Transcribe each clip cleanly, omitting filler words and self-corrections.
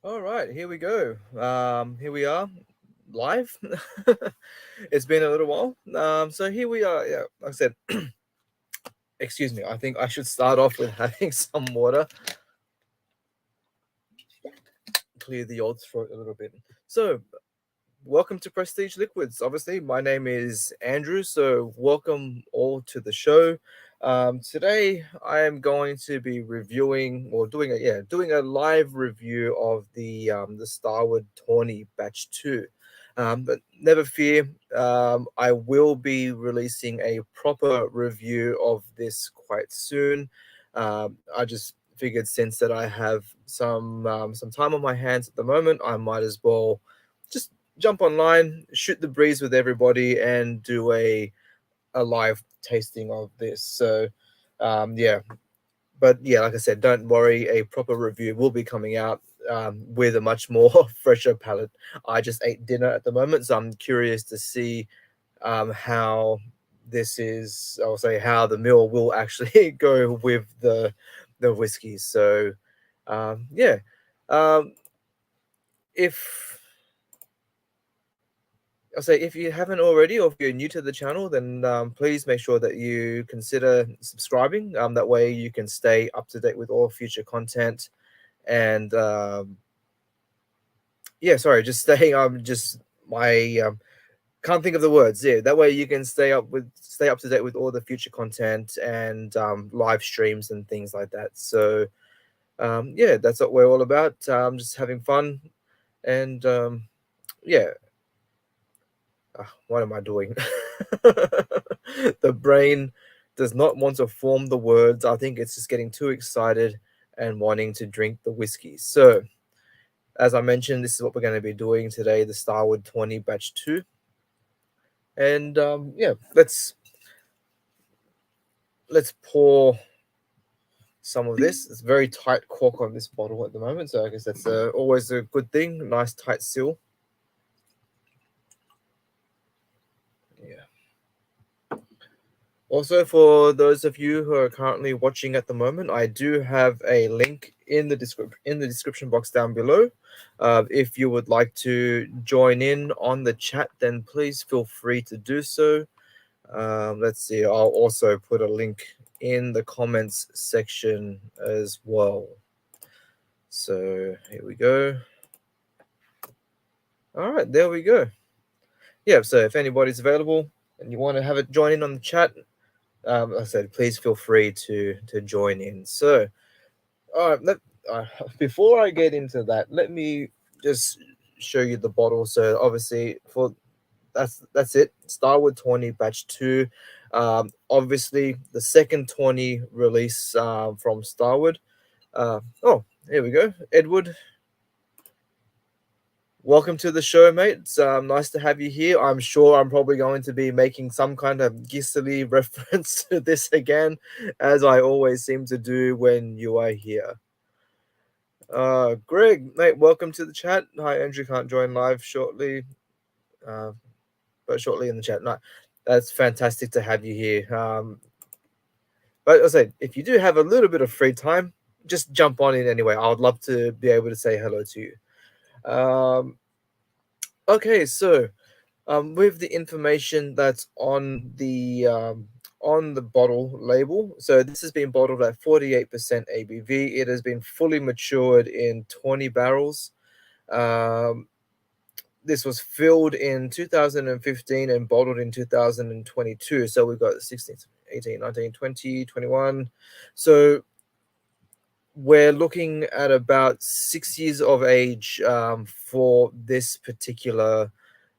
All right, here we go. Here we are, live. It's been a little while. So here we are. Yeah, like I said, excuse me. I think I should start off with having some water, clear the old throat a little bit. So, welcome to Prestige Liquids. Obviously, my name is Andrew. So, welcome all to the show. Today, I am going to be reviewing or doing a live review of the Starward Tawny Batch 2. But never fear, I will be releasing a proper review of this quite soon. I just figured since that I have some time on my hands at the moment, I might as well just jump online, shoot the breeze with everybody, and do a live tasting of this. So, yeah. But yeah, like I said, don't worry. A proper review will be coming out with a much more fresher palate. I just ate dinner at the moment, so I'm curious to see how this is. I'll say how the meal will actually go with the whiskey. So, yeah. Um, if I'll say if you haven't already, or if you're new to the channel, then please make sure that you consider subscribing. That way you can stay up to date with all future content. And yeah, sorry, just stay. Just my can't think of the words. Yeah, that way you can stay up to date with all the future content and live streams and things like that. So yeah, that's what we're all about. Just having fun and yeah. What am I doing? The brain does not want to form the words. I think it's just getting too excited and wanting to drink the whiskey. So, as I mentioned, this is what we're going to be doing today, the Starward Tawny Batch 2. And yeah, let's pour some of this. It's very tight cork on this bottle at the moment, so I guess that's always a good thing. Nice tight seal. Yeah. Also, for those of you who are currently watching at the moment, I do have a link in the description box down below. If you would like to join in on the chat, then please feel free to do so. Let's see. I'll also put a link in the comments section as well. So here we go. All right, there we go. Yeah. So if anybody's available and you want to have it join in on the chat, like I said, please feel free to join in. So, all right, before I get into that, let me just show you the bottle. So, obviously, for that's it. Starward Tawny Batch 2. Obviously, the second Tawny release from Starward. Oh, here we go, Edward. Welcome to the show, mate. It's nice to have you here. I'm sure I'm probably going to be making some kind of gistly reference to this again, as I always seem to do when you are here. Greg, mate, welcome to the chat. Hi, Andrew can't join live shortly, uh, but shortly in the chat. No, that's fantastic to have you here. But as I say, if you do have a little bit of free time, just jump on in anyway. I would love to be able to say hello to you. Okay, so with the information that's on the bottle label. So this has been bottled at 48% ABV. It has been fully matured in 20 barrels. Um, this was filled in 2015 and bottled in 2022. So we've got 16, 18, 19, 20, 21. So we're looking at about 6 years of age for this particular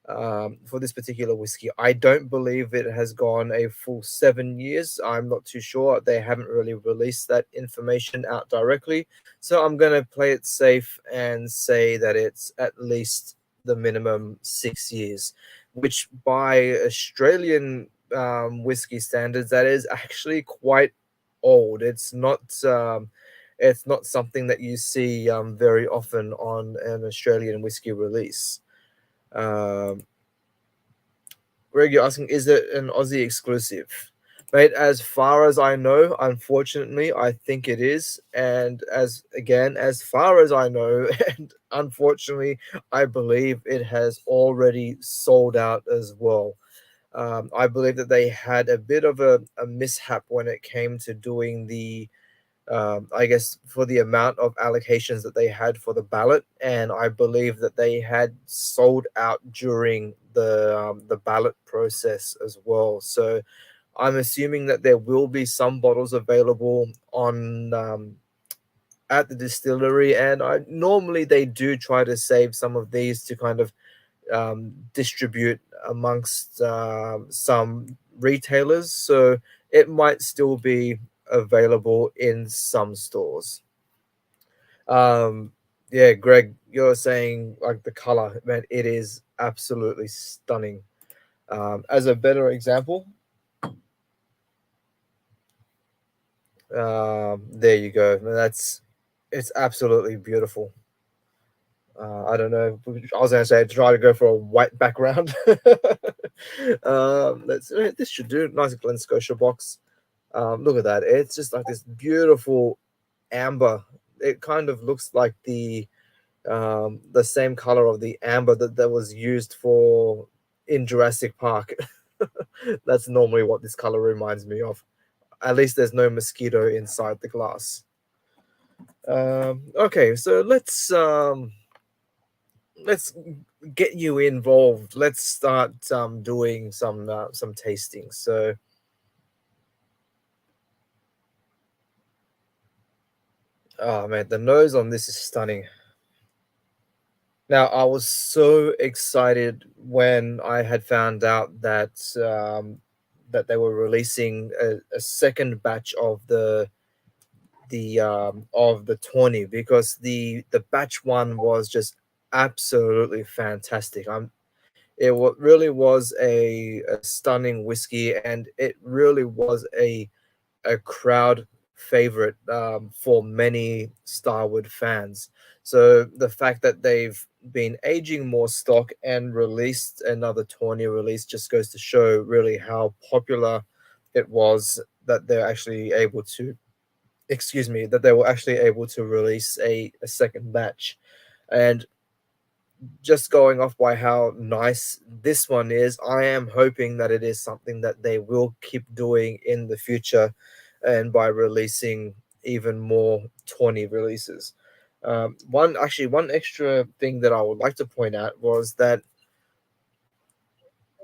whiskey. I don't believe it has gone a full 7 years. I'm not too sure. They haven't really released that information out directly. So I'm going to play it safe and say that it's at least the minimum 6 years, which by Australian whiskey standards, that is actually quite old. It's not something that you see very often on an Australian whiskey release. Greg, you're asking, is it an Aussie exclusive? Mate, as far as I know, unfortunately, I think it is. And as far as I know, and unfortunately, I believe it has already sold out as well. I believe that they had a bit of a mishap when it came to doing I guess, for the amount of allocations that they had for the ballot. And I believe that they had sold out during the ballot process as well. So I'm assuming that there will be some bottles available on at the distillery, and I normally they do try to save some of these to kind of distribute amongst some retailers, so it might still be available in some stores. Um, yeah, Greg, you're saying like the color, man, it is absolutely stunning. As a better example, there you go. It's absolutely beautiful. I don't know. I was gonna say try to go for a white background. This should do. Nice Glen Scotia box. Look at that. It's just like this beautiful amber. It kind of looks like the same color of the amber that was used for in Jurassic Park. That's normally what this color reminds me of. At least there's no mosquito inside the glass. Okay, so let's get you involved. Let's start doing some tasting. So, oh man, the nose on this is stunning. Now, I was so excited when I had found out that they were releasing a second batch of the tawny, because the batch one was just absolutely fantastic. Really was a stunning whiskey, and it really was a crowd favorite for many Starward fans. So the fact that they've been aging more stock and released another Tawny release just goes to show really how popular it was that they're actually able to, excuse me, that they were actually able to release a second batch. And just going off by how nice this one is, I am hoping that it is something that they will keep doing in the future, and by releasing even more Tawny releases. One extra thing that I would like to point out was that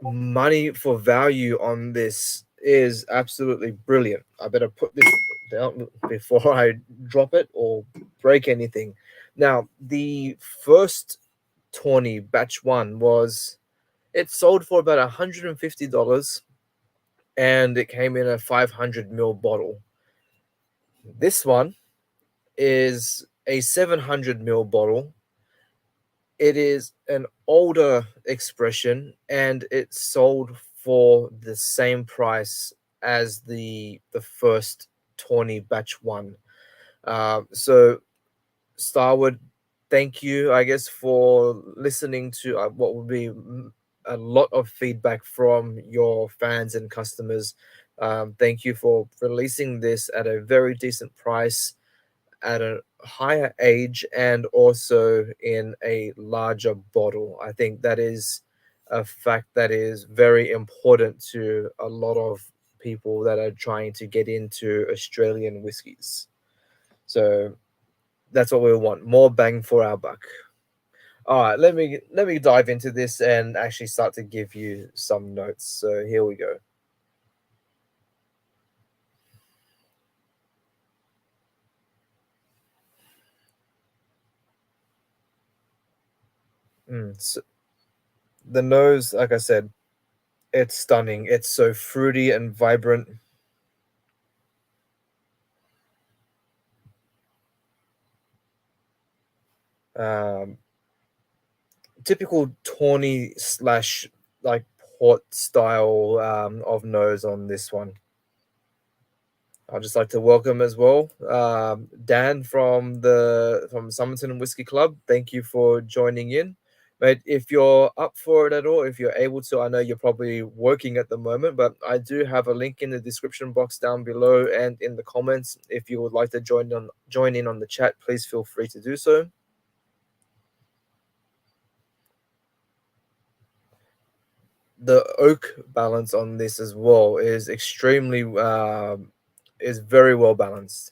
money for value on this is absolutely brilliant. I better put this down before I drop it or break anything. Now, the first Tawny batch one was it sold for about $150, and it came in a 500 ml bottle. This one is a 700 ml bottle. It is an older expression, and it sold for the same price as the first Tawny batch one. So Starwood, thank you, I guess, for listening to what will be a lot of feedback from your fans and customers. Thank you for releasing this at a very decent price, at a higher age, and also in a larger bottle. I think that is a fact that is very important to a lot of people that are trying to get into Australian whiskies. So that's what we want, more bang for our buck. All right, let me dive into this and actually start to give you some notes. So here we go. So the nose, like I said, it's stunning. It's so fruity and vibrant. Um, Typical tawny slash like port style of nose on this one. I'd just like to welcome as well Dan from Somerton Whiskey Club. Thank you for joining in. Mate, if you're up for it at all, if you're able to, I know you're probably working at the moment, but I do have a link in the description box down below and in the comments. If you would like to join in on the chat, please feel free to do so. The oak balance on this as well is extremely is very well balanced.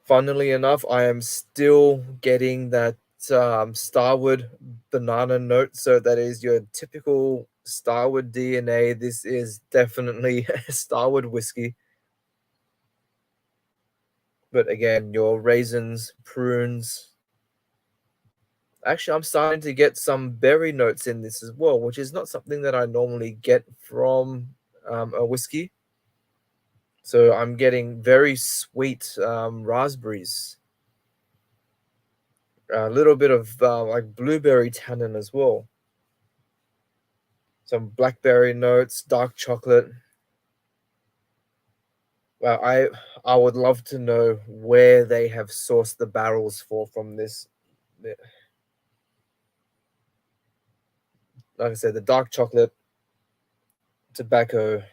Funnily enough, I am still getting that Starward banana note. So that is your typical Starward DNA. This is definitely Starward whiskey. But again, your raisins, prunes. Actually, I'm starting to get some berry notes in this as well, which is not something that I normally get from a whiskey. So I'm getting very sweet raspberries. A little bit of like blueberry tannin as well. Some blackberry notes, dark chocolate. Well, I would love to know where they have sourced the barrels from this. Like I said, the dark chocolate, tobacco.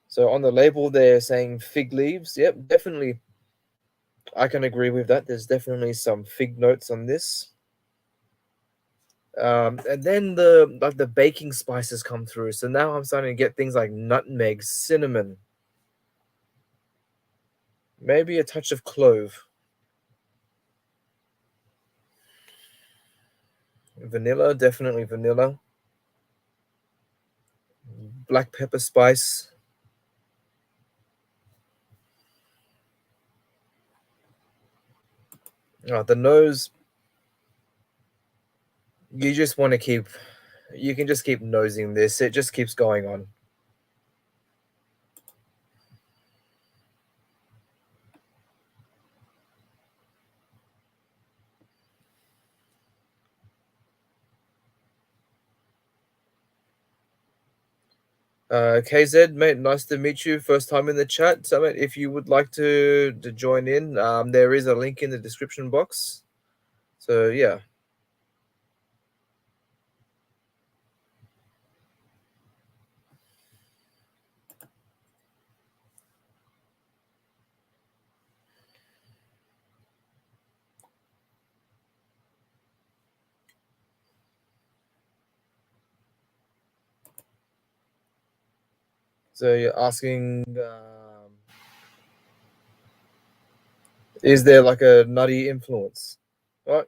So on the label, they're saying fig leaves. Yep, definitely. I can agree with that. There's definitely some fig notes on this. And then the baking spices come through. So now I'm starting to get things like nutmeg, cinnamon, maybe a touch of clove, vanilla, definitely vanilla, black pepper spice. The nose, you just want to keep, you can just keep nosing this. It just keeps going on. KZ, mate, nice to meet you. First time in the chat. So, mate, if you would like to join in, there is a link in the description box. So, yeah. So you're asking, is there like a nutty influence? Right.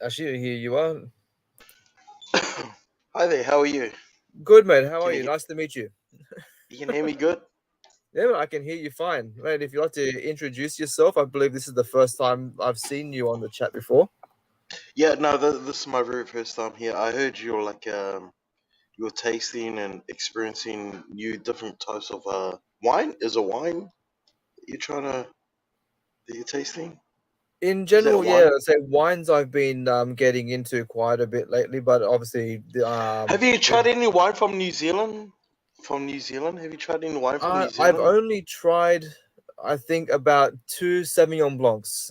Actually, here you are. Hi there, how are you? Good, mate. How are you? Nice to meet you. You can hear me good? Yeah, I can hear you fine. Mate, if you'd like to introduce yourself, I believe this is the first time I've seen you on the chat before. Yeah, no, this is my very first time here. I heard you're like you're tasting and experiencing new different types of wine. Is a wine you're trying to that you're tasting? In Is that a general, yeah, wine? I'd say wines I've been getting into quite a bit lately, but obviously Have you tried any wine from New Zealand? From New Zealand? Have you tried any wine from New I've Zealand? only tried, I think, about two Sauvignon Blancs.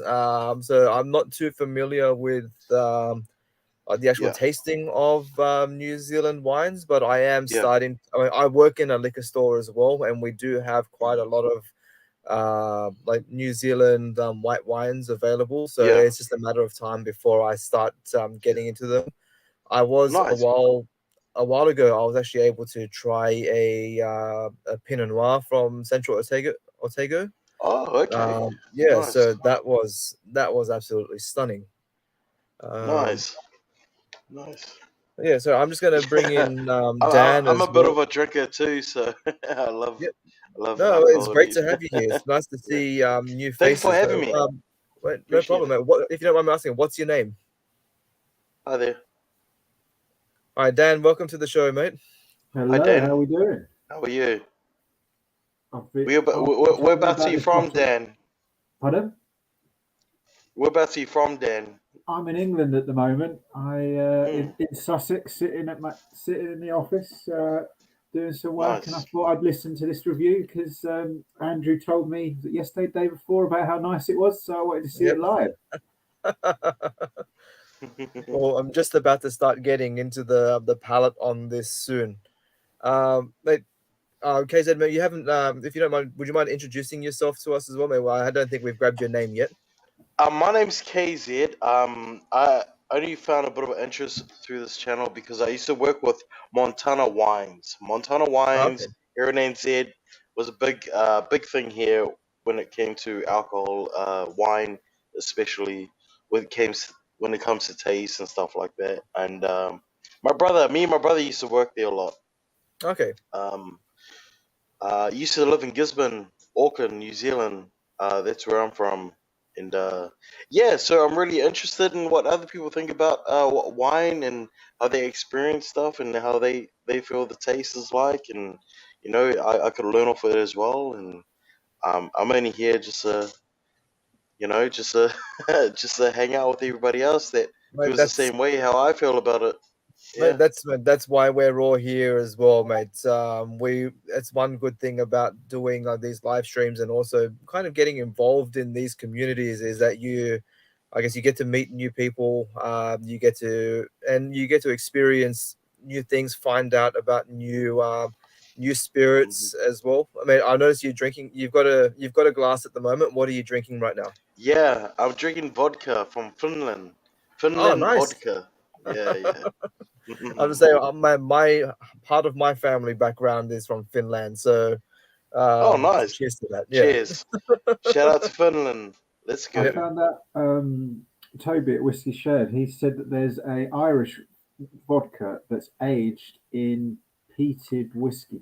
So I'm not too familiar with the actual Yeah, tasting of New Zealand wines, but I am yeah, starting. I mean, I work in a liquor store as well, and we do have quite a lot of like New Zealand white wines available. So yeah. it's just a matter of time before I start getting into them. I was Nice. a while ago. I was actually able to try a Pinot Noir from Central Otago. Oh, okay. Yeah, Nice, so that was absolutely stunning. Um, nice, nice. yeah, so I'm just gonna bring Yeah, in Dan I'm as a bit well. of a drinker too, so I love Yep. love No, it's great alcohol. to have you here. It's nice to Yeah. see new Thank you for faces. having me. Wait, no Appreciate problem, it. mate. What if you don't mind me asking? What's your name? Hi there. All right, Dan. Welcome to the show, mate. Hi Hello, Dan. how are we doing? How are you? I've been, I've been told Whereabouts are about you this from, bottle. Dan? Pardon? Whereabouts are you from, Dan? I'm in England at the moment. Hmm. In Sussex, sitting in the office, doing some work, and I Nice. thought I'd listen to this review because Andrew told me yesterday, day before, about how nice it was. So I wanted to see Yep. it live. Well, I'm just about to start getting into the palette on this soon. Mate, KZ, mate, you haven't. If you don't mind, would you mind introducing yourself to us as well, mate? Well, I don't think we've grabbed your name yet. My name's KZ. I only found a bit of interest through this channel because I used to work with Montana Wines. Montana Wines Okay. here in NZ was a big thing here when it came to alcohol, wine, especially when it comes to taste and stuff like that. And me and my brother used to work there a lot. Okay. Used to live in Gisborne, Auckland, New Zealand. That's where I'm from. And yeah, so I'm really interested in what other people think about what wine and how they experience stuff and how they feel the taste is like. And, I could learn off it as well. And I'm only here just just just to hang out with everybody else that Mate, feels the same way how I feel about it. mate, Yeah. that's why we're all here as well, mate. It's one good thing about doing these live streams and also kind of getting involved in these communities is that I guess you get to meet new people. You get to experience new things, find out about new spirits as well. I mean, I noticed you're drinking. You've got a glass at the moment. What are you drinking right now? Yeah, I'm drinking vodka from Finland. Oh, Finland nice. vodka. Yeah, yeah. I was say my part of my family background is from Finland, so Oh, nice. cheers to that. Yeah. Cheers. Shout out to Finland. Let's I go. found that Toby at Whisky shared. He said that there's a Irish vodka that's aged in peated whiskey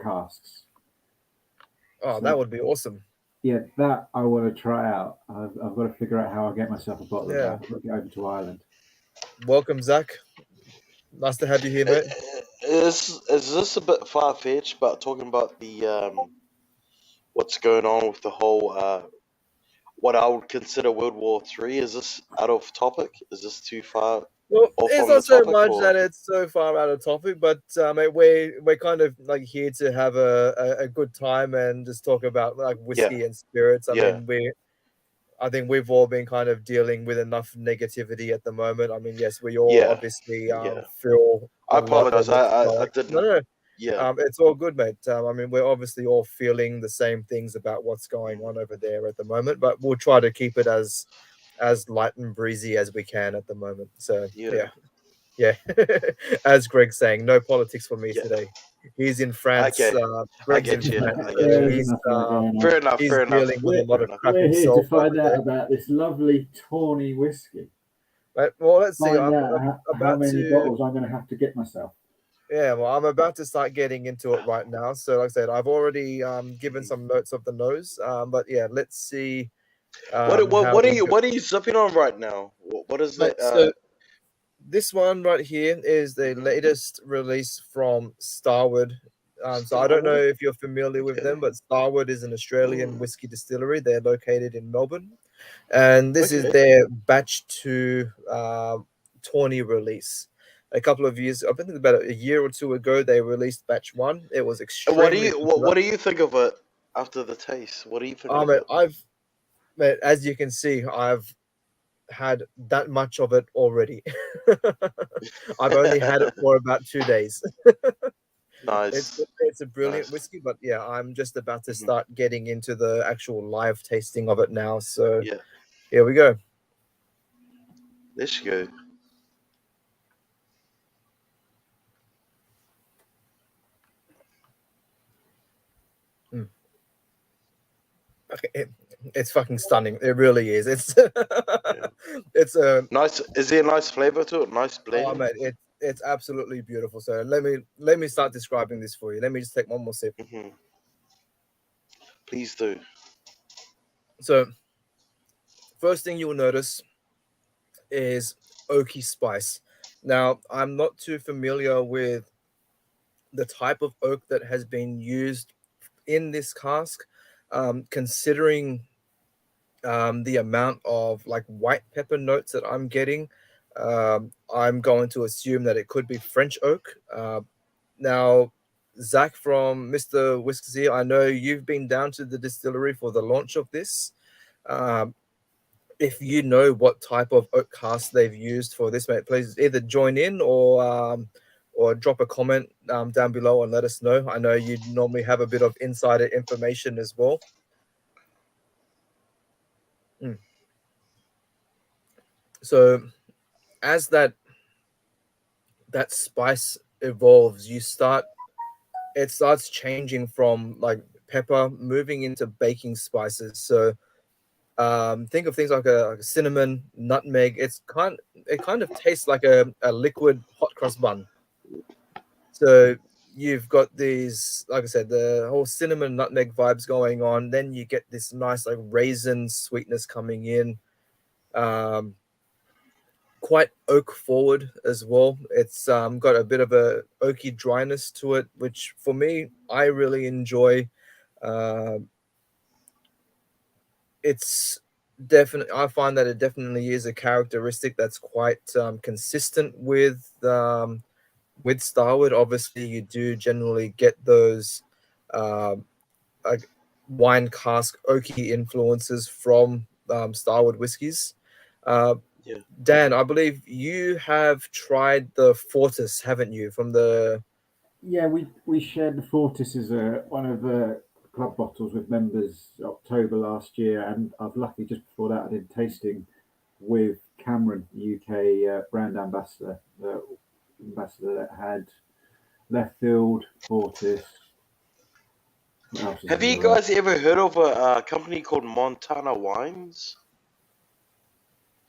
casks. Oh, So, that would be awesome. yeah, that I want to try out. I've got to figure out how I get myself a bottle Yeah. of that. I'll get over to Ireland. Welcome, Zach. Nice to have you here, mate. Is this a bit far fetched? But talking about the what's going on with the whole what I would consider World War III, is this out of topic? Is this too far Well, off it's on the not so topic? much Or that it's so far out of topic, but mate, we're kind of like here to have a good time and just talk about like whiskey and spirits. Yeah. I think we've all been kind of dealing with enough negativity at the moment. I mean, yes, we all Yeah. obviously Yeah. feel I a lot of apologize. what's I going. didn't. No, Yeah. it's all good, mate. I mean, we're obviously all feeling the same things about what's going on over there at the moment, but we'll try to keep it as light and breezy as we can at the moment. So Yeah. yeah. As Greg's saying, no politics for me Yeah. today. He's in France. Okay. Greg's in get you. France. I So get you. There's enough of that going on. Fair enough. he's Fair enough. dealing with a lot Fair of enough. crap We're here to himself over find out there. about this lovely tawny whiskey. But, well, let's see. Find I'm out how about many to. bottles I'm going to have to get myself. Yeah, well, I'm about to start getting into it right now. So, like I said, I've already given some notes of the nose. But yeah, let's see. What How we go. what are you sipping on right now? What is Mate, it? so this one right here is the Mhm. latest release from Starward. So I don't know Starward? if you're familiar with Okay. them, but Starward is an Australian Mm. whiskey distillery. They're located in Melbourne, and this is Okay. their batch 2 Tawny release. A couple of years, I think about a year or two ago, they released batch 1. It was And extremely popular. what do you think of it after the taste? What do you think of it? Mate, as you can see, I've had that much of it already. I've only had it for about 2 days. Nice. It's a brilliant Nice. whiskey, but yeah, I'm just about to Mhm. start getting into the actual live tasting of it now. So Yeah. here we go. Let's go. Okay, it's fucking stunning. It really is. It's Yeah. it's a Nice. Is there a nice flavor to it? Nice blend. mate, it's absolutely beautiful. So let me start describing this for you. Let me just take one more sip. Hmm. Please do. So first thing you'll notice is oaky spice. Now, I'm not too familiar with the type of oak that has been used in this cask, considering the amount of like white pepper notes that I'm getting. I'm going to assume that it could be French oak. Now, Zach from Mr. Whisky, I know you've been down to the distillery for the launch of this. Um, if you know what type of oak cask they've used for this, mate, please either join in or drop a comment down below and let us know. I know you normally have a bit of insider information as well. So as that spice evolves, it starts changing from like pepper, moving into baking spices. So think of things like a cinnamon, nutmeg. It kind of tastes like a liquid hot cross bun. So you've got these, like I said, the whole cinnamon nutmeg vibes going on. Then you get this nice like raisin sweetness coming in. Um, Quite oak forward as well. It's got a bit of a oaky dryness to it, which for me I really enjoy. Um it's definitely, I find that it definitely is a characteristic that's quite consistent with Starward. Obviously, you do generally get those um, like wine cask oaky influences from Starward whiskies. Uh, Yeah. Dan, I believe you have tried the Fortis, haven't you? From the Yeah, we shared the Fortis as one of the club bottles with members October last year, and I've lucky just before that I did tasting with Cameron, UK brand ambassador, the ambassador that had Left Field, Fortis. What else is Have in you the room? guys ever heard of a company called Montana Wines?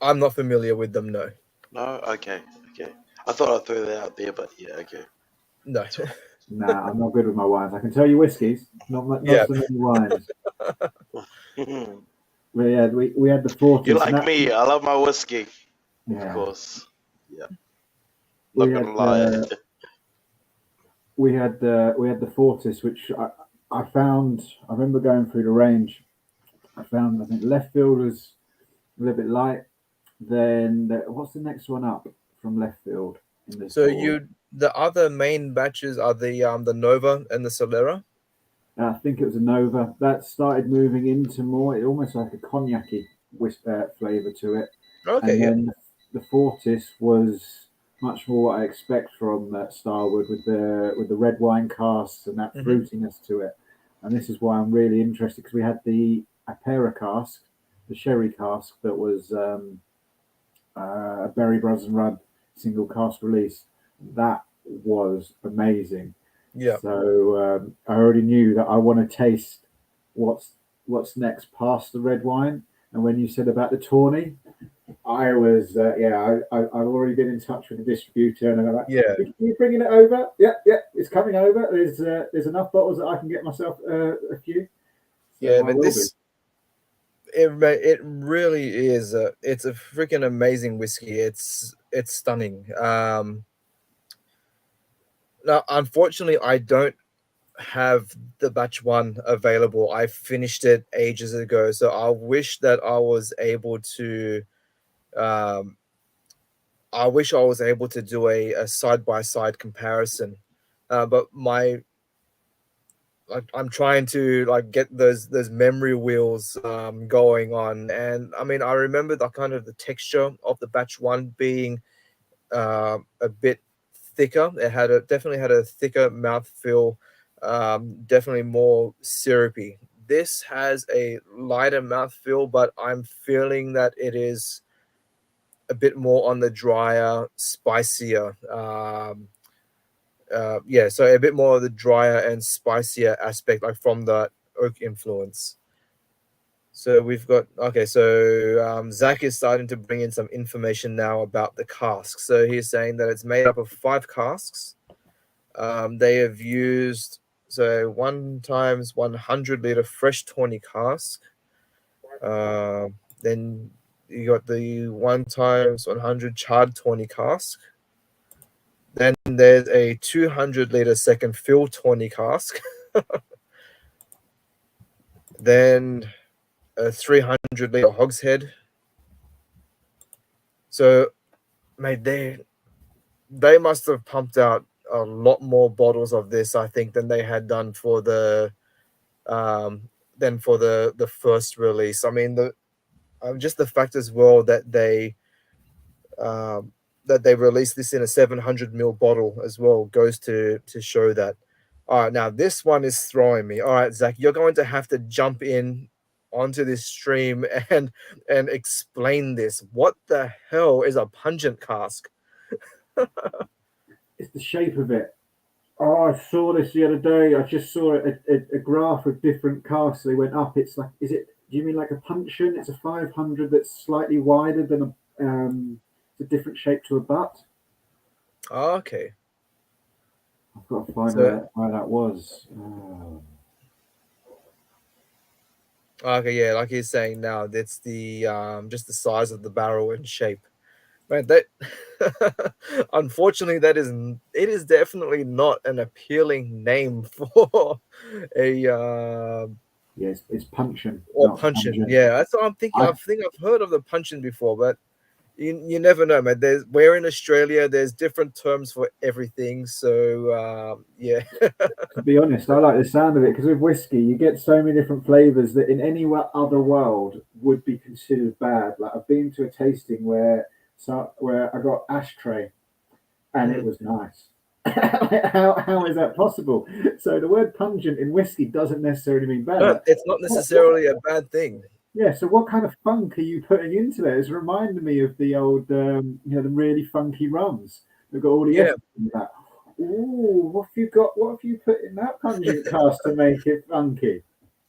I'm not familiar with them. No, No? Okay. I thought I'd throw that out there, but yeah, okay. no. That's fine. Nah, I'm not good with my wines. I can tell you whiskies, not Yeah, so many wines. But yeah, we had the You're Fortis, and like that me. I love my whiskey, of yeah, course. Yeah, we not gonna had lie. we had the Fortis, which I found. I remember going through the range. I found I think Left Field was a little bit light. Then what's the next one up from Left Field in this so board? the other main batches are the Nova and the Solera. I think it was a Nova that started moving into more, almost like a cognac-y flavour to it. Okay, And yeah. then the Fortis was much more what I expect from Starwood with the red wine casks and that Hmm. fruitiness to it. And this is why I'm really interested because we had the Apera cask, the sherry cask that was a Berry Brothers and Rudd single cask release. That was amazing. Yeah. So I already knew that I want to taste what's next past the red wine. And when you said about the tawny, I was I've already been in touch with the distributor, and I'm like, Yeah. you bringing it over? Yeah, it's coming over. There's enough bottles that I can get myself a few. Yeah, So I man, will be. it really is it's a freaking amazing whiskey. It's stunning. Now unfortunately I don't have the batch one available. I finished it ages ago, so I wish that um I wish I was able to do a side by side comparison. But my like I'm trying to like get those memory wheels going on, and I mean I remember the kind of the texture of the batch one being a bit thicker. It definitely had a thicker mouthfeel, definitely more syrupy. This has a lighter mouthfeel, but I'm feeling that it is a bit more on the drier, spicier. Yeah, so a bit more of the drier and spicier aspect, like from the oak influence. So we've got okay. So Zach is starting to bring in some information now about the cask. So he's saying that it's made up of 5 casks. They have used so 1 times 100 liter fresh tawny cask. Then you got the 1 times 100 charred tawny cask. Then there's a 200 liter second fill tawny cask. Then a 300 liter hogshead. So, mate, they must have pumped out a lot more bottles of this, I think, than they had done for the first release. I mean, just the fact as well um, that they released this in a 700 ml bottle as well goes to show that. All right, now this one is throwing me. All right, Zach, you're going to have to jump in onto this stream and explain this. What the hell is a pungent cask? It's the shape of it. Oh, I saw this the other day. I just saw a graph of different casks. They went up. It's like, is it? Do you mean like a puncheon? It's a 500 that's slightly wider than it's a different shape to a butt. Oh, okay. I've got to find So- where that was. Okay, yeah, like he's saying now, that's the just the size of the barrel and shape. Man, that unfortunately it is definitely not an appealing name for a Yeah, it's puncheon. or not puncheon. pungent. Yeah, that's what I'm thinking. I think I've heard of the puncheon before, but you never know, man. We're in Australia. There's different terms for everything. So yeah, To be honest, I like the sound of it because with whiskey, you get so many different flavors that in any other world would be considered bad. Like I've been to a tasting where I got ashtray, and it was nice. How is that possible? So the word pungent in whiskey doesn't necessarily mean bad. but Like, it's not necessarily a bad thing. yeah. So what kind of funk are you putting into there? It's reminding me of the old, the really funky rums. They've got all the Yeah. in that. Ooh, what have you got? What have you put in that pungent cast to make it funky?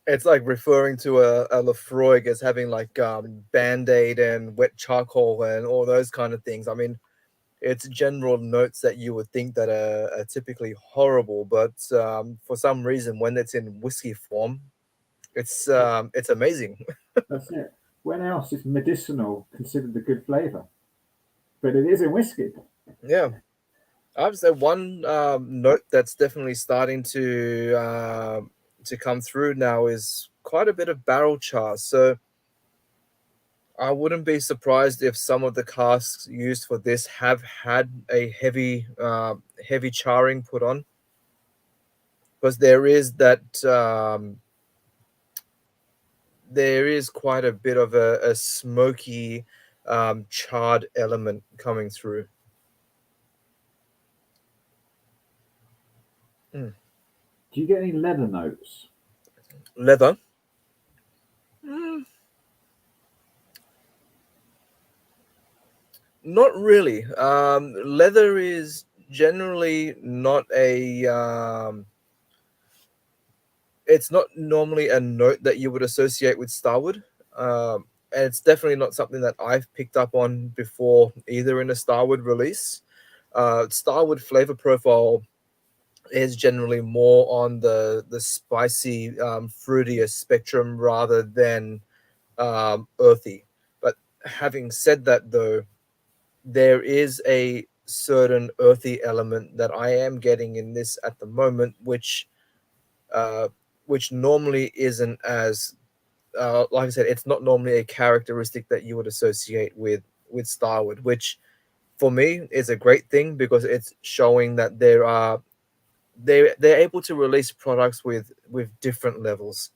It's like referring to a Lafroig as having like Band-Aid and wet charcoal and all those kind of things. I mean, it's general notes that you would think that are typically horrible, but for some reason, when it's in whiskey form, it's amazing. That's it. When else is medicinal considered a good flavor? But it is in whiskey. Yeah, I'd say one note that's definitely starting to come through now is quite a bit of barrel char. So I wouldn't be surprised if some of the casks used for this have had a heavy charring put on, because there is there is quite a bit of a smoky charred element coming through. Do you get any leather notes? Leather. Not really. Leather is generally not it's not normally a note that you would associate with Starward. And it's definitely not something that I've picked up on before either in a Starward release. Starward flavor profile is generally more on the spicy, fruitier spectrum rather than earthy. But having said that, though, there is a certain earthy element that I am getting in this at the moment, which normally isn't as like I said, it's not normally a characteristic that you would associate with Starward, which for me is a great thing because it's showing that they're able to release products with different levels.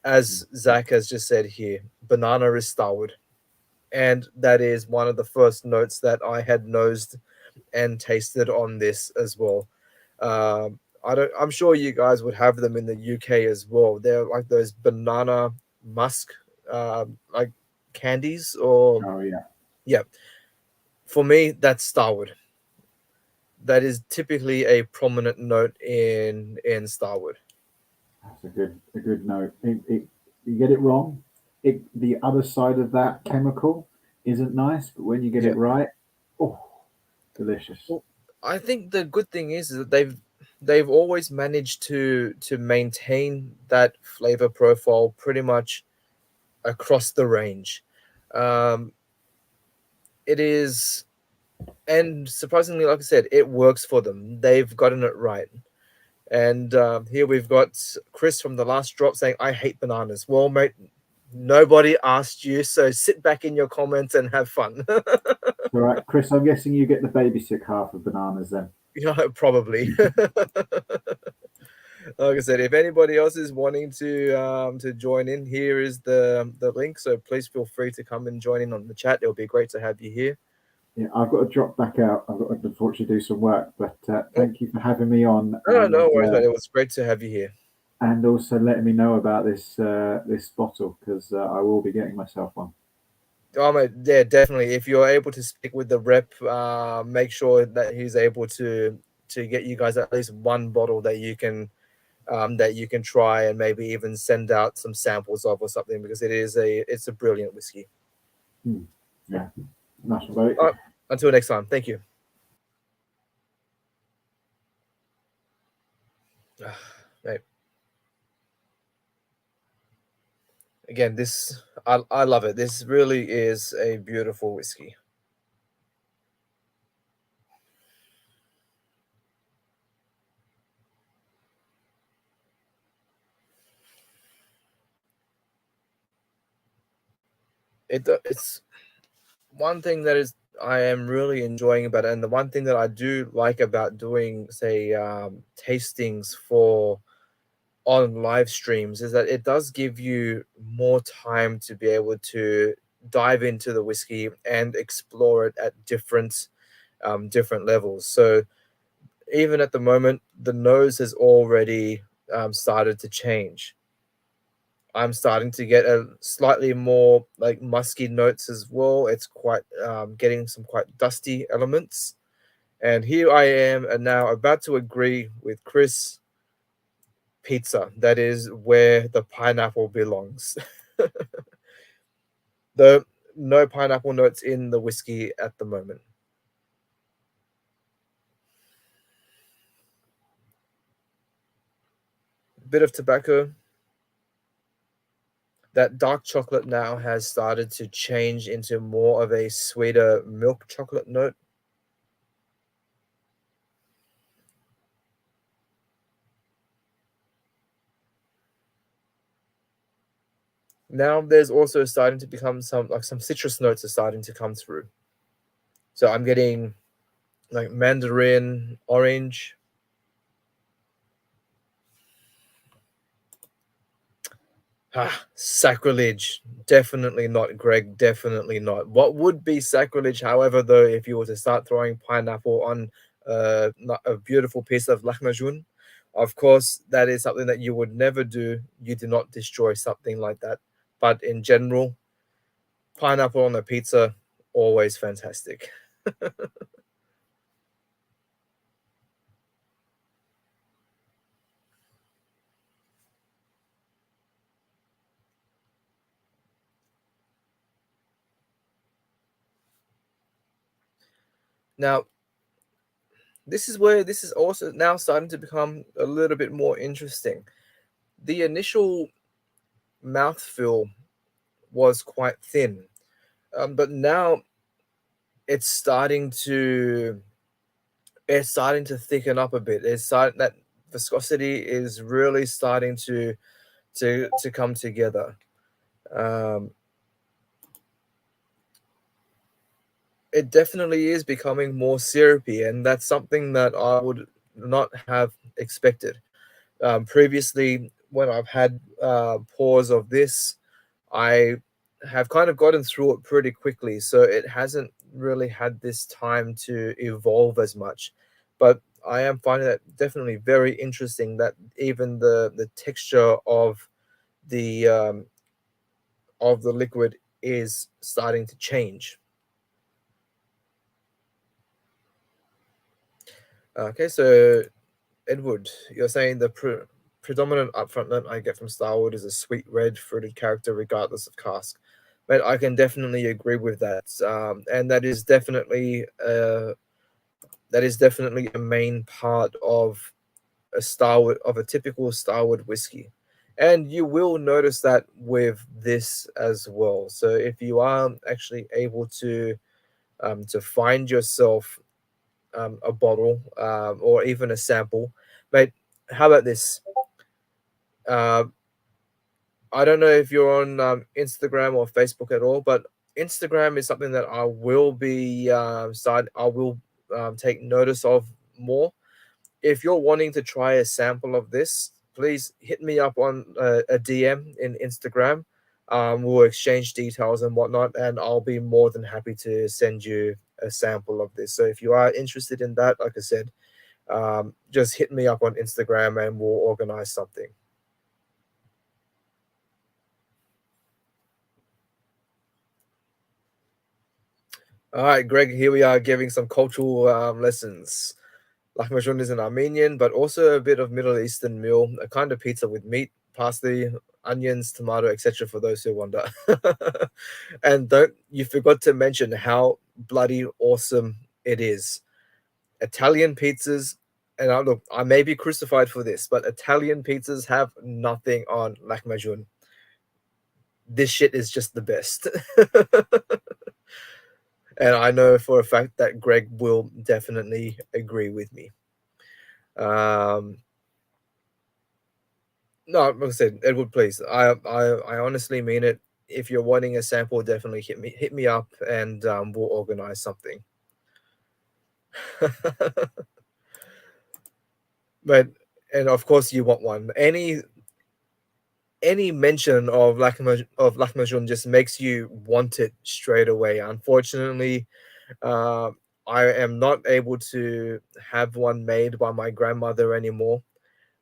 As Zach has just said here, banana is Starward, and that is one of the first notes that I had nosed and tasted on this as well. I'm sure you guys would have them in the UK as well. They're like those banana musk like candies, or Oh yeah. yeah. For me, that's Starward. That is typically a prominent note in Starward. That's a good note. You get it wrong. The other side of that chemical isn't nice, but when you get Yeah. it right, oh, delicious. Well, I think the good thing is that they've always managed to maintain that flavor profile pretty much across the range. It is, and surprisingly, like I said, it works for them. They've gotten it right. And here we've got Chris from the last drop saying, "I hate bananas." Well, mate, nobody asked you, so sit back in your comments and have fun. All right, Chris, I'm guessing you get the basic half of bananas then. Yeah, probably. Like I said, if anybody else is wanting to join in, here is the link. So please feel free to come and join in on the chat. It'll be great to have you here. Yeah, I've got to drop back out. I've got to unfortunately do some work, but Oh, thank you for having me on, no worries, mate. It was great to have you here. and also letting me know about this bottle, because I will be getting myself one. Oh, mate, yeah, definitely. If you're able to speak with the rep, make sure that he's able to get you guys at least one bottle that you can try and maybe even send out some samples of or something, because it's a brilliant whiskey. Yeah, nice one, buddy. All right, until next time. Thank you. Mate. Again, I love it. This really is a beautiful whiskey. It's one thing that is I am really enjoying about it, and the one thing that I do like about doing, say, tastings for on live streams is that it does give you more time to be able to dive into the whiskey and explore it at different levels. So even at the moment, the nose has already started to change. I'm starting to get a slightly more like musky notes as well. It's quite getting some quite dusty elements. And here I am, and now about to agree with Chris. Pizza. That is where the pineapple belongs. Though no pineapple notes in the whiskey at the moment. Bit of tobacco. That dark chocolate now has started to change into more of a sweeter milk chocolate note. Now there's also starting to become some citrus notes are starting to come through. So I'm getting like mandarin, orange. Sacrilege. Definitely not, Greg. Definitely not. What would be sacrilege, however, though, if you were to start throwing pineapple on a beautiful piece of lahmacun? Of course, that is something that you would never do. You do not destroy something like that. But in general, pineapple on a pizza, always fantastic. Now, this is where this is also now starting to become a little bit more interesting. The initial mouthfeel was quite thin, but now it's starting to thicken up a bit. That viscosity is really starting to come together. Um, it definitely is becoming more syrupy, and that's something that I would not have expected. Previously, when I've had pours of this, I have kind of gotten through it pretty quickly, so it hasn't really had this time to evolve as much. But I am finding that definitely very interesting that even the texture the of the liquid is starting to change. Okay, so Edward, you're saying the predominant upfront note I get from Starward is a sweet red fruited character, regardless of cask. But I can definitely agree with that, and that is definitely a main part of a typical Starward whiskey, and you will notice that with this as well. So if you are actually able to find yourself a bottle or even a sample, mate, how about this? Uh, I don't know if you're on Instagram or Facebook at all, but Instagram is something that I will be I will take notice of more. If you're wanting to try a sample of this, please hit me up on a DM in Instagram. We'll exchange details and whatnot, and I'll be more than happy to send you a sample of this. So if you are interested in that, like I said, just hit me up on Instagram and we'll organize something. All right, Greg, here we are giving some cultural lessons. Lahmacun is an Armenian, but also a bit of Middle Eastern meal, a kind of pizza with meat, parsley, onions, tomato, etc. for those who wonder. And don't you forgot to mention how bloody awesome it is. Italian pizzas, and look, I may be crucified for this, but Italian pizzas have nothing on lahmacun. This shit is just the best. And I know for a fact that Greg will definitely agree with me. No, like I said, Edward, please. I honestly mean it. If you're wanting a sample, definitely hit me up, and we'll organize something. But and of course you want one. Any mention of lahmacun just makes you want it straight away. Unfortunately, uh, I am not able to have one made by my grandmother anymore.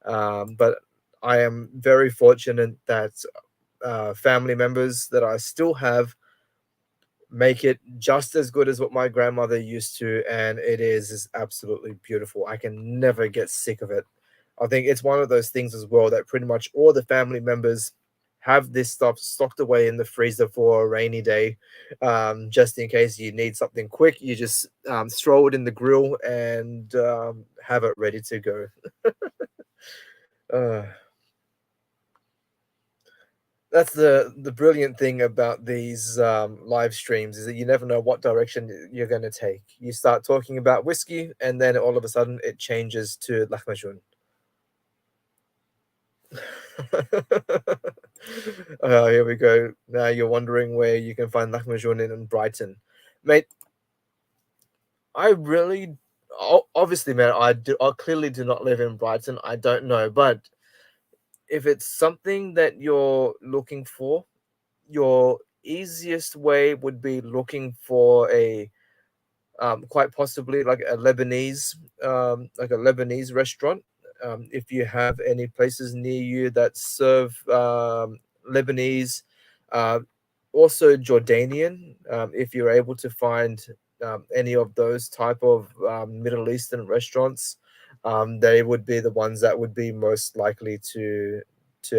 But I am very fortunate that family members that I still have make it just as good as what my grandmother used to, and it is absolutely beautiful. I can never get sick of it. I think it's one of those things as well that pretty much all the family members have this stuff stocked away in the freezer for a rainy day, just in case you need something quick. You just throw it in the grill and have it ready to go. uh, that's the brilliant thing about these live streams is that you never know what direction you're going to take. You start talking about whiskey, and then all of a sudden it changes to lahmacun. Oh, here we go. Now you're wondering where you can find lahmacun in Brighton, mate. I really, obviously, man. I clearly do not live in Brighton. I don't know, but if it's something that you're looking for, your easiest way would be looking for a quite possibly like a Lebanese restaurant. If you have any places near you that serve Lebanese, uh, also Jordanian, if you're able to find any of those type of Middle Eastern restaurants, they would be the ones that would be most likely to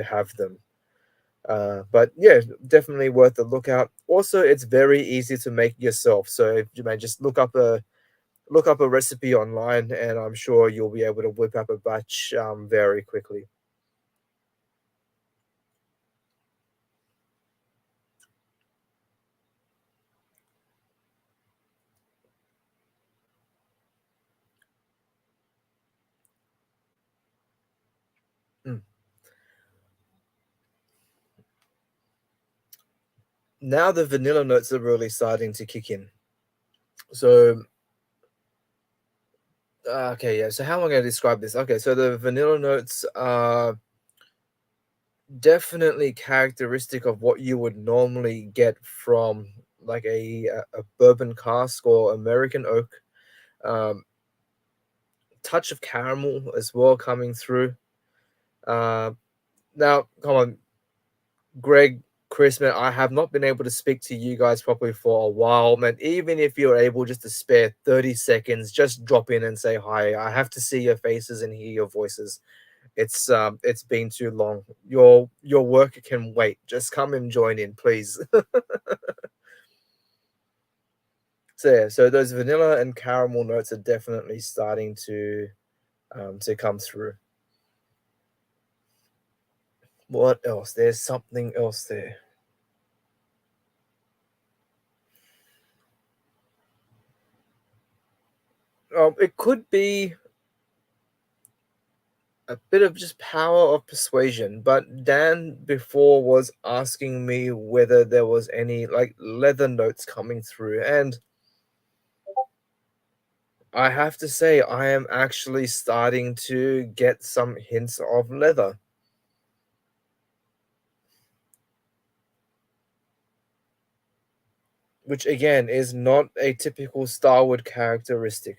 have them. But yeah, definitely worth a look out. Also, it's very easy to make yourself. So if you may just look up a recipe online, and I'm sure you'll be able to whip up a batch very quickly. Mm. Now the vanilla notes are really starting to kick in. So okay, yeah. So how am I going to describe this? Okay, so the vanilla notes are definitely characteristic of what you would normally get from like a bourbon cask or American oak. Um, touch of caramel as well coming through. Uh, now, come on, Greg, Chris, man, I have not been able to speak to you guys properly for a while, man. Even if you're able just to spare 30 seconds, just drop in and say hi. I have to see your faces and hear your voices. It's been too long. Your work can wait. Just come and join in, please. So yeah, so those vanilla and caramel notes are definitely starting to come through. What else? There's something else there. It could be a bit of just power of persuasion. But Dan before was asking me whether there was any like leather notes coming through, and I have to say, I am actually starting to get some hints of leather. Which again is not a typical Starward characteristic.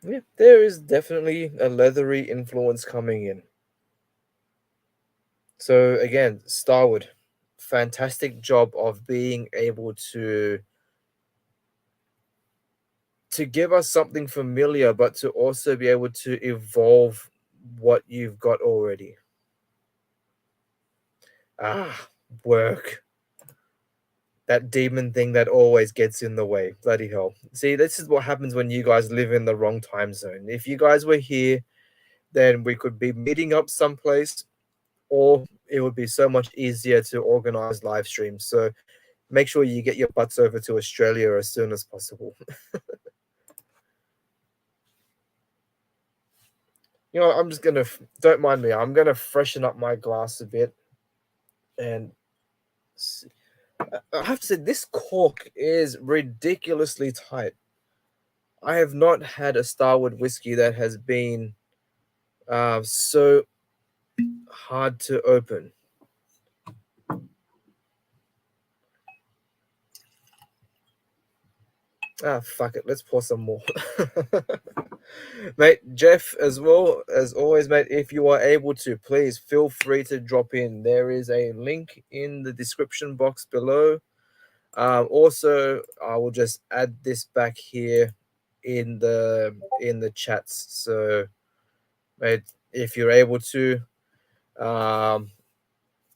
Yeah, there is definitely a leathery influence coming in. So again, Starward, fantastic job of being able to give us something familiar, but to also be able to evolve what you've got already. Work. That demon thing that always gets in the way. Bloody hell. See, this is what happens when you guys live in the wrong time zone. If you guys were here, then we could be meeting up someplace, or it would be so much easier to organize live streams. So make sure you get your butts over to Australia as soon as possible. I'm just gonna, don't mind me, I'm gonna freshen up my glass a bit. And I have to say, this cork is ridiculously tight. I have not had a Starward whiskey that has been so hard to open. Fuck it. Let's pour some more. Mate, Jeff, as well, as always, mate, if you are able to, please feel free to drop in. There is a link in the description box below. Also, I will just add this back here in the chats. So, mate, if you're able to,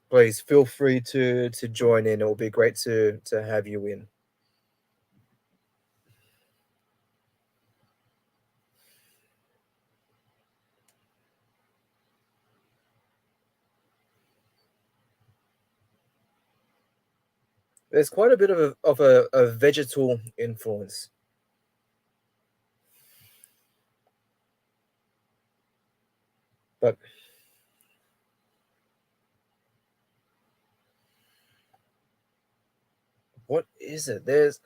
please feel free to join in. It will be great to have you in. There's quite a bit of a vegetal influence. But what is it? There's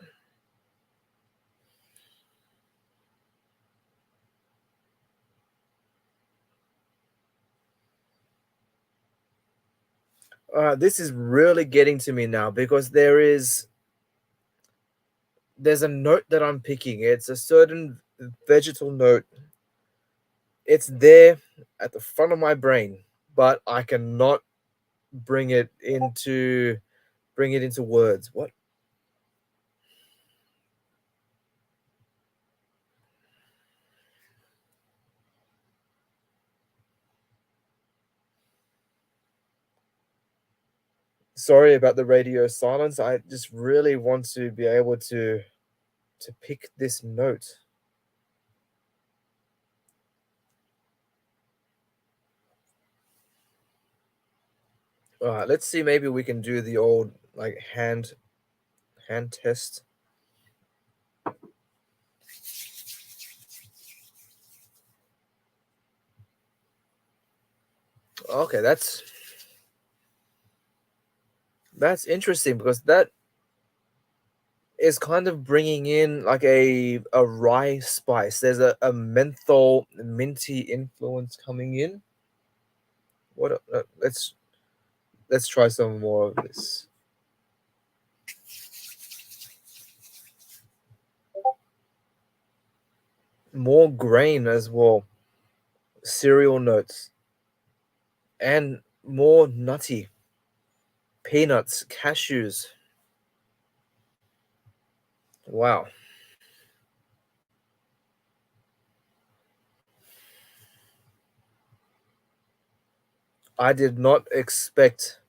this is really getting to me now, because there's a note that I'm picking. It's a certain vegetal note. It's there at the front of my brain, but I cannot bring it into words. What? Sorry about the radio silence. I just really want to be able to pick this note. All right, let's see. Maybe we can do the old like hand test. Okay, that's interesting, because that is kind of bringing in like a rye spice. There's a menthol minty influence coming in. What? Let's try some more of this. More grain as well. Cereal notes. And more nutty. Peanuts, cashews. Wow. I did not expect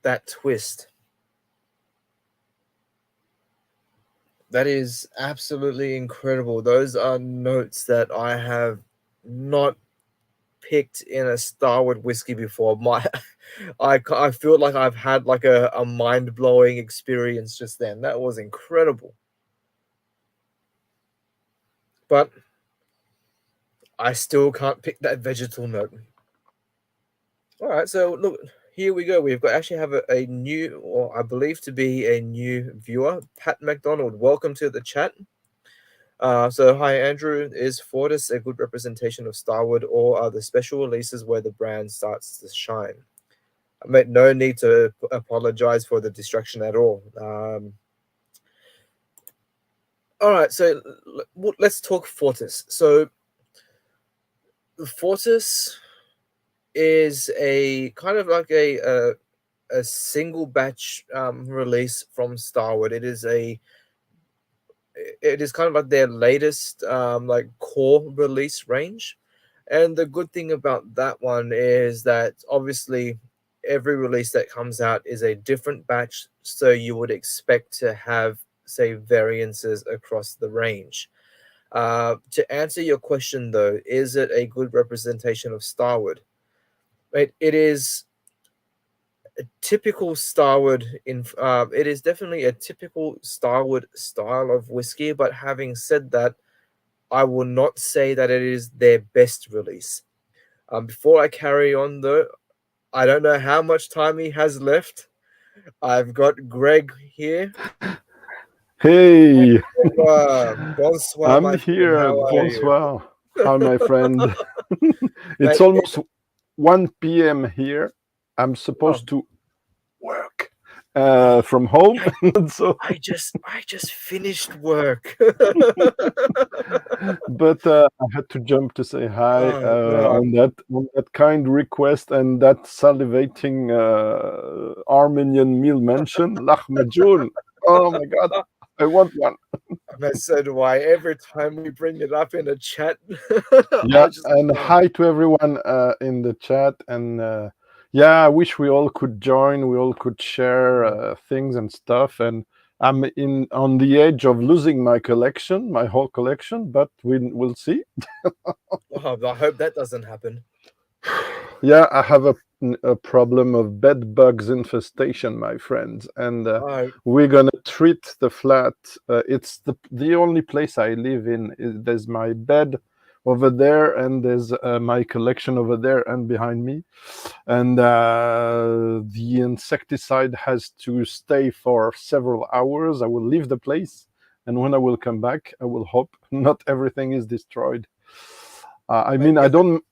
that twist. That is absolutely incredible. Those are notes that I have not picked in a Starward whiskey before. I feel like I've had like a mind-blowing experience just then. That was incredible. But I still can't pick that vegetal note. All right, so look, here we go. We've got actually have a new, or I believe to be a new viewer, Pat McDonald. Welcome to the chat. So hi Andrew, is Fortis a good representation of Starwood, or are the special releases where the brand starts to shine? I mean, no need to apologize for the distraction at all. All right, so let's talk Fortis. So Fortis is a kind of like a single batch release from Starwood. It is kind of like their latest like core release range. And the good thing about that one is that obviously every release that comes out is a different batch, so you would expect to have, say, variances across the range. To answer your question though, is it a good representation of Starwood? Right, it is a typical Starwood it is definitely a typical Starwood style of whiskey, but having said that, I will not say that it is their best release. Before I carry on though, I don't know how much time he has left. I've got Greg here. Hey, Bonsoir, I'm my friend. here. How are you? Bonsoir. Hi, my friend. It's Mate, almost 1 p.m. here. I'm oh, supposed to work from home. So, I just finished work. but I had to jump to say hi Oh no, on that kind request and that salivating Armenian meal mention, lahmacun. Oh my God, I want one. man, so do I. Every time we bring it up in a chat, Yeah, I just and hi to everyone in the chat. And yeah, I wish we all could join. We all could share things and stuff. And I'm in on the edge of losing my collection, my whole collection. But we'll see. oh, I hope that doesn't happen. Yeah, I have a problem of bed bugs infestation, my friends, and Oh, we're gonna treat the flat. It's the only place I live in. There's my bed over there, and there's my collection over there and behind me, and the insecticide has to stay for several hours. I will leave the place, and when I will come back, I will hope not everything is destroyed. I mean, I don't.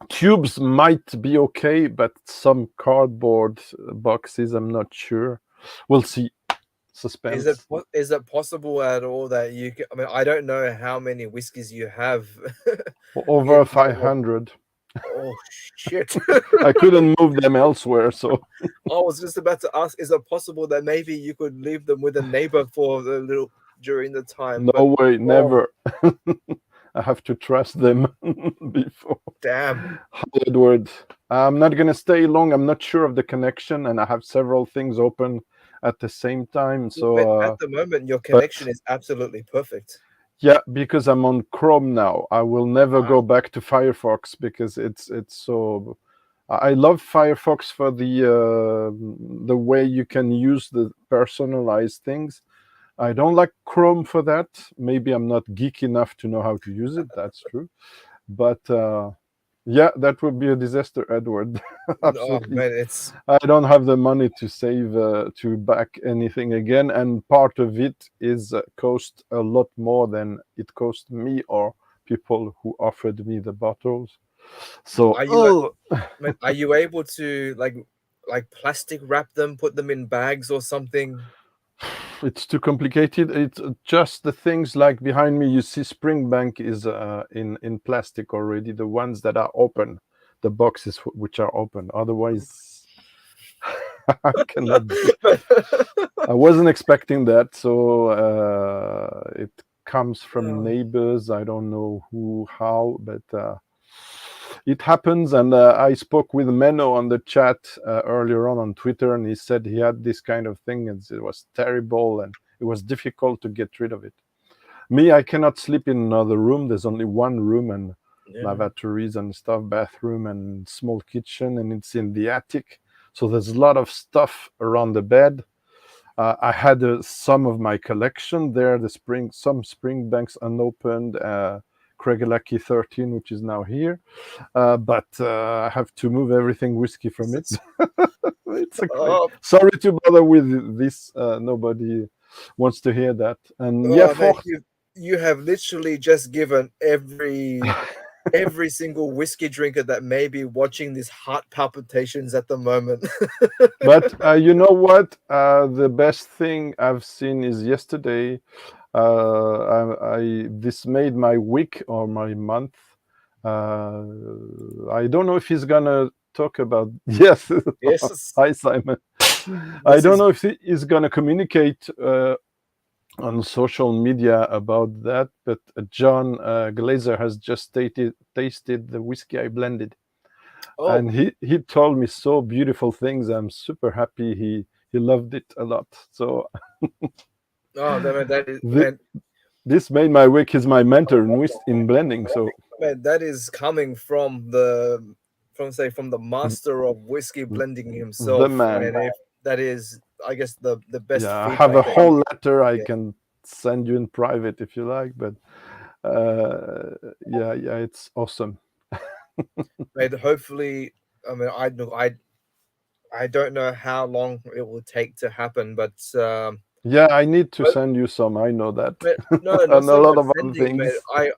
Tubes might be okay, but some cardboard boxes, I'm not sure. We'll see. Suspense. is it possible at all that you can, I mean, I don't know how many whiskeys you have Over in that one. 500. Oh shit. I couldn't move them elsewhere, so I was just about to ask, is it possible that maybe you could leave them with a neighbor for a little during the time? no But way, oh, never. I have to trust them before. damn. Hi, Edward. I'm not gonna stay long. I'm not sure of the connection, and I have several things open at the same time. But So, at the moment, your but connection is absolutely perfect. yeah, because I'm on Chrome now. I will never Ah, go back to Firefox because it's so. I love Firefox for the way you can use the personalized things. I don't like Chrome for that. Maybe I'm not geek enough to know how to use it. That's true. But yeah, that would be a disaster, Edward. oh Absolutely. man, it's I don't have the money to save to back anything again, and part of it is cost a lot more than it cost me or people who offered me the bottles. So, are you man, are you able to like plastic wrap them, put them in bags or something? it's too complicated. It's just the things like behind me. You see, Springbank is in plastic already. The ones that are open, the boxes which are open. Otherwise, I cannot. I wasn't expecting that. So it comes from Oh, neighbors. I don't know who, how, but it happens. And I spoke with Menno on the chat earlier on Twitter, and he said he had this kind of thing, and it was terrible, and it was difficult to get rid of it. Me, I cannot sleep in another room. There's only one room, and yeah. lavatories and stuff, bathroom and small kitchen, and it's in the attic. So there's a lot of stuff around the bed. I had some of my collection there, some spring banks unopened, Kregelaki 13, which is now here. But I have to move everything whiskey from it. It's a sorry to bother with this. Nobody wants to hear that. And man, you have literally just given every single whiskey drinker that may be watching this heart palpitations at the moment. But you know what? The best thing I've seen is yesterday. This made my week or my month. I don't know if he's gonna talk about. Yes. Yes. Hi, Simon. I don't know if he's gonna communicate on social media about that, but John Glazer has just tasted the whiskey I blended. Oh. And he told me so beautiful things. I'm super happy he loved it a lot. So that is this made my week. He's my mentor in blending. So man, that is coming from the master of whiskey blending himself. The man. And if that is, I guess, the best. Yeah, I have a whole letter I can send you in private if you like. But yeah, it's awesome. And hopefully, I mean, I don't know how long it will take to happen, but yeah, I need to send you some. I know that. No, and so a lot of other things.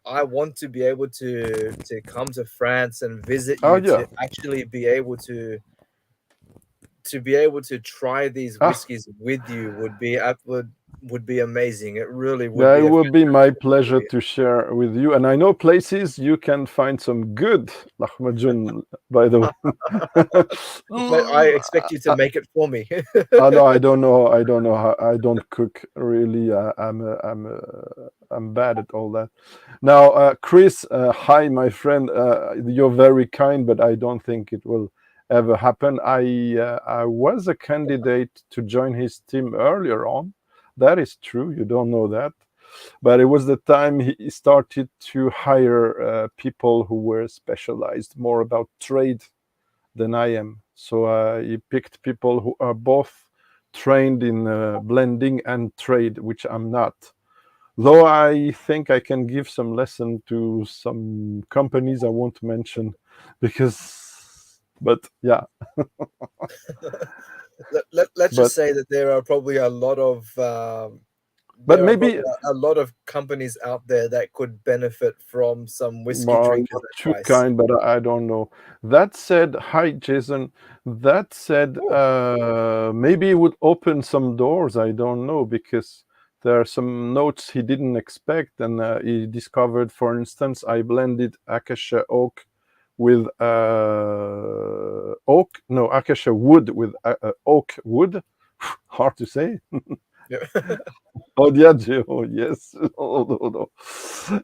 I want to be able to come to France and visit Oh, you yeah. to actually be able to try these whiskeys with you would be amazing. It really would. Yeah, be it would be my pleasure to share with you. And I know places you can find some good lahmacun, by the way. But I expect you to make it for me. No, I don't know. I don't know how. I don't cook really. I'm bad at all that. Now, Chris, hi, my friend. You're very kind, but I don't think it will ever happen. I was a candidate to join his team earlier on. That is true. You don't know that. But it was the time he started to hire people who were specialized more about trade than I am. So he picked people who are both trained in blending and trade, which I'm not. Though I think I can give some lesson to some companies I won't mention but yeah. Let's just say that there are probably a lot of but maybe a lot of companies out there that could benefit from some whiskey drinkers too kind, but I don't know. That said, hi Jason. That said, maybe it would open some doors. I don't know, because there are some notes he didn't expect, and he discovered, for instance, I blended acacia oak with acacia wood with oak wood. Hard to say. Oh, yeah, oh, yes. No.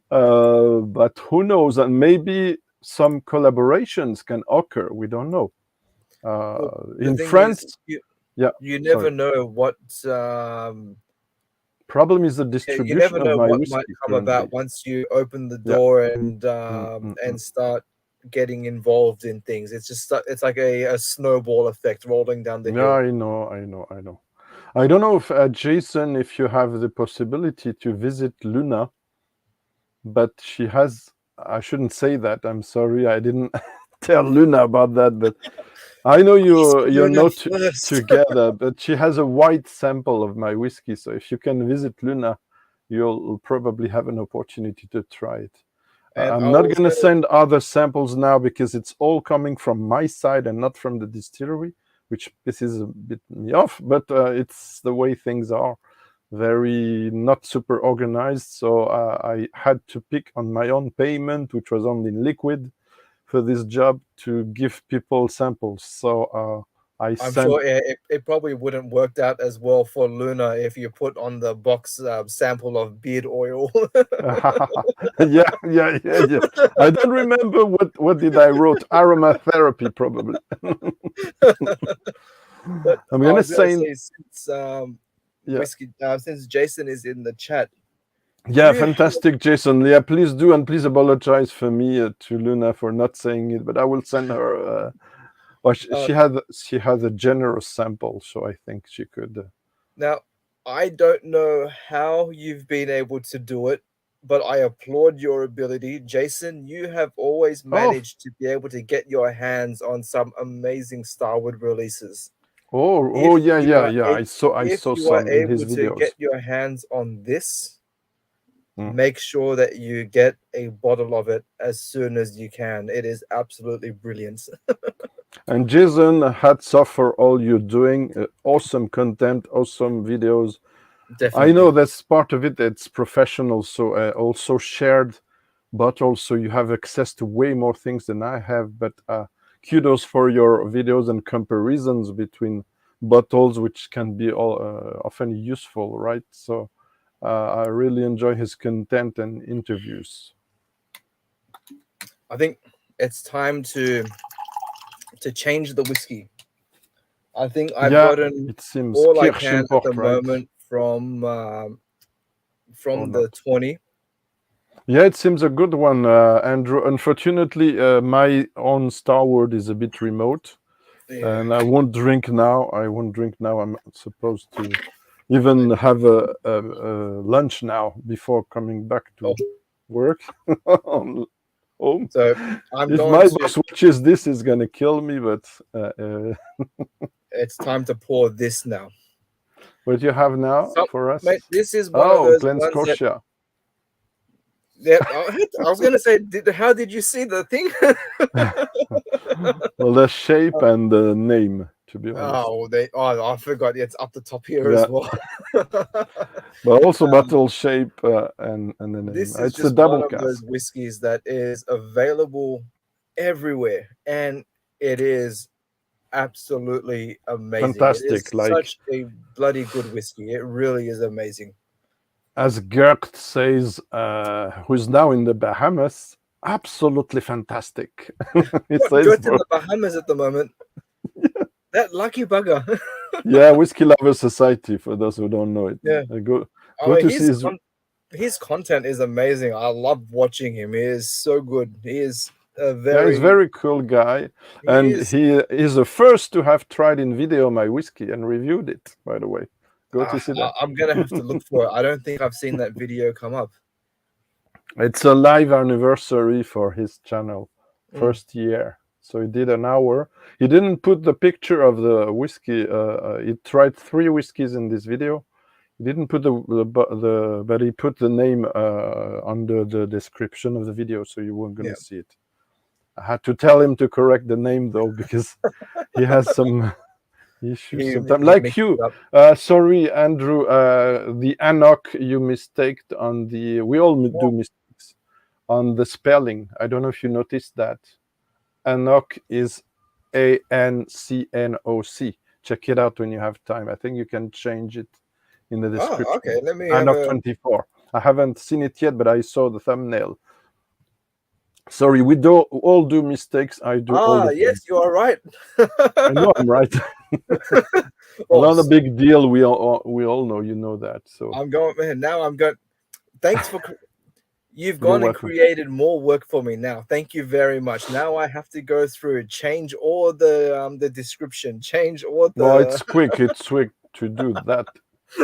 But who knows? And maybe some collaborations can occur. We don't know. In France, you never know what. Problem is the distribution. You never know of my what whiskey might come currently. about once you open the door and start getting involved in things. It's like a snowball effect rolling down the hill. Yeah, I know. I don't know if Jason, if you have the possibility to visit Luna, but she has. I shouldn't say that. I'm sorry, I didn't tell Luna about that. But I know you're not together. But she has a white sample of my whiskey, so if you can visit Luna, you'll probably have an opportunity to try it. I'm not going to send other samples now because it's all coming from my side and not from the distillery, which this is a bit me off, but it's the way things are. Very not super organized. So I had to pick on my own payment, which was only in liquid, for this job to give people samples. So I'm sure it probably wouldn't worked out as well for Luna if you put on the box sample of beard oil. yeah. I don't remember what did I wrote. Aromatherapy, probably. But I'm gonna say since whiskey, since Jason is in the chat. Yeah, fantastic, Jason. Yeah, please do, and please apologize for me to Luna for not saying it, but I will send her. She had a generous sample, so I think she could. Now, I don't know how you've been able to do it, but I applaud your ability. Jason, you have always managed to be able to get your hands on some amazing Starward releases. Oh, yeah, You yeah, are yeah. I if saw you are some in his able to videos. get your hands on this, Mm. make sure that you get a bottle of it as soon as you can. It is absolutely brilliant. And Jason, hats off for all you're doing. Awesome content, awesome videos. Definitely. I know that's part of it. It's professional, so also shared, but also you have access to way more things than I have. But kudos for your videos and comparisons between bottles, which can be often useful, right? So I really enjoy his content and interviews. I think it's time to change the whiskey. I think I've gotten it seems all I can at the Kirschenport, right? moment from Or the not. 20. Yeah, it seems a good one, Andrew. Unfortunately, my own Starward is a bit remote, and I won't drink now. I'm supposed to even have a lunch now before coming back to work home. So I'm If going my to. boss watches this, is gonna kill me. But It's time to pour this now. what you have now for us? Mate, this is one of those Glen ones that. Scotia. Yeah, I was gonna say, how did you see the thing? Well, the shape and the name, to be honest. I forgot. It's up the top here as well. But also bottle shape and the name. This is It's a just double one of cask. those whiskeys that is available everywhere, and it is absolutely amazing. Fantastic, It is like- such a bloody good whiskey. It really is amazing. As Gert says, who's now in the Bahamas, absolutely fantastic. He What, says, Gert's in the Bahamas at the moment. That lucky bugger. yeah, Whiskey Lover Society, for those who don't know it. Yeah. Go I mean, to see his content is amazing. I love watching him. He is so good. He is a he's a very cool guy, and he is the first to have tried in video my whiskey and reviewed it, by the way. Go to see that. I'm gonna have to look for it. I don't think I've seen that video come up. It's a live anniversary for his channel, first year. So he did an hour. He didn't put the picture of the whiskey. He tried 3 whiskeys in this video. He didn't put but he put the name under the description of the video, so you weren't gonna see it. I had to tell him to correct the name though, because he has some issues sometimes. Like you, sorry, Andrew, the Anok you mistaked on the. We all do mistakes on the spelling. I don't know if you noticed that. Anok is ANCNOC. Check it out when you have time. I think you can change it in the description. Oh, okay. Let me Anok 24. I haven't seen it yet, but I saw the thumbnail. Sorry, we all do mistakes. I do all the yes, you are right. I know I'm right. Not a big deal. We all know. You know that. So I'm going, man. Now I'm going. Thanks for. You've gone and created more work for me now. Thank you very much. Now I have to go through, change all the description, change all the. No, it's quick. It's quick to do that.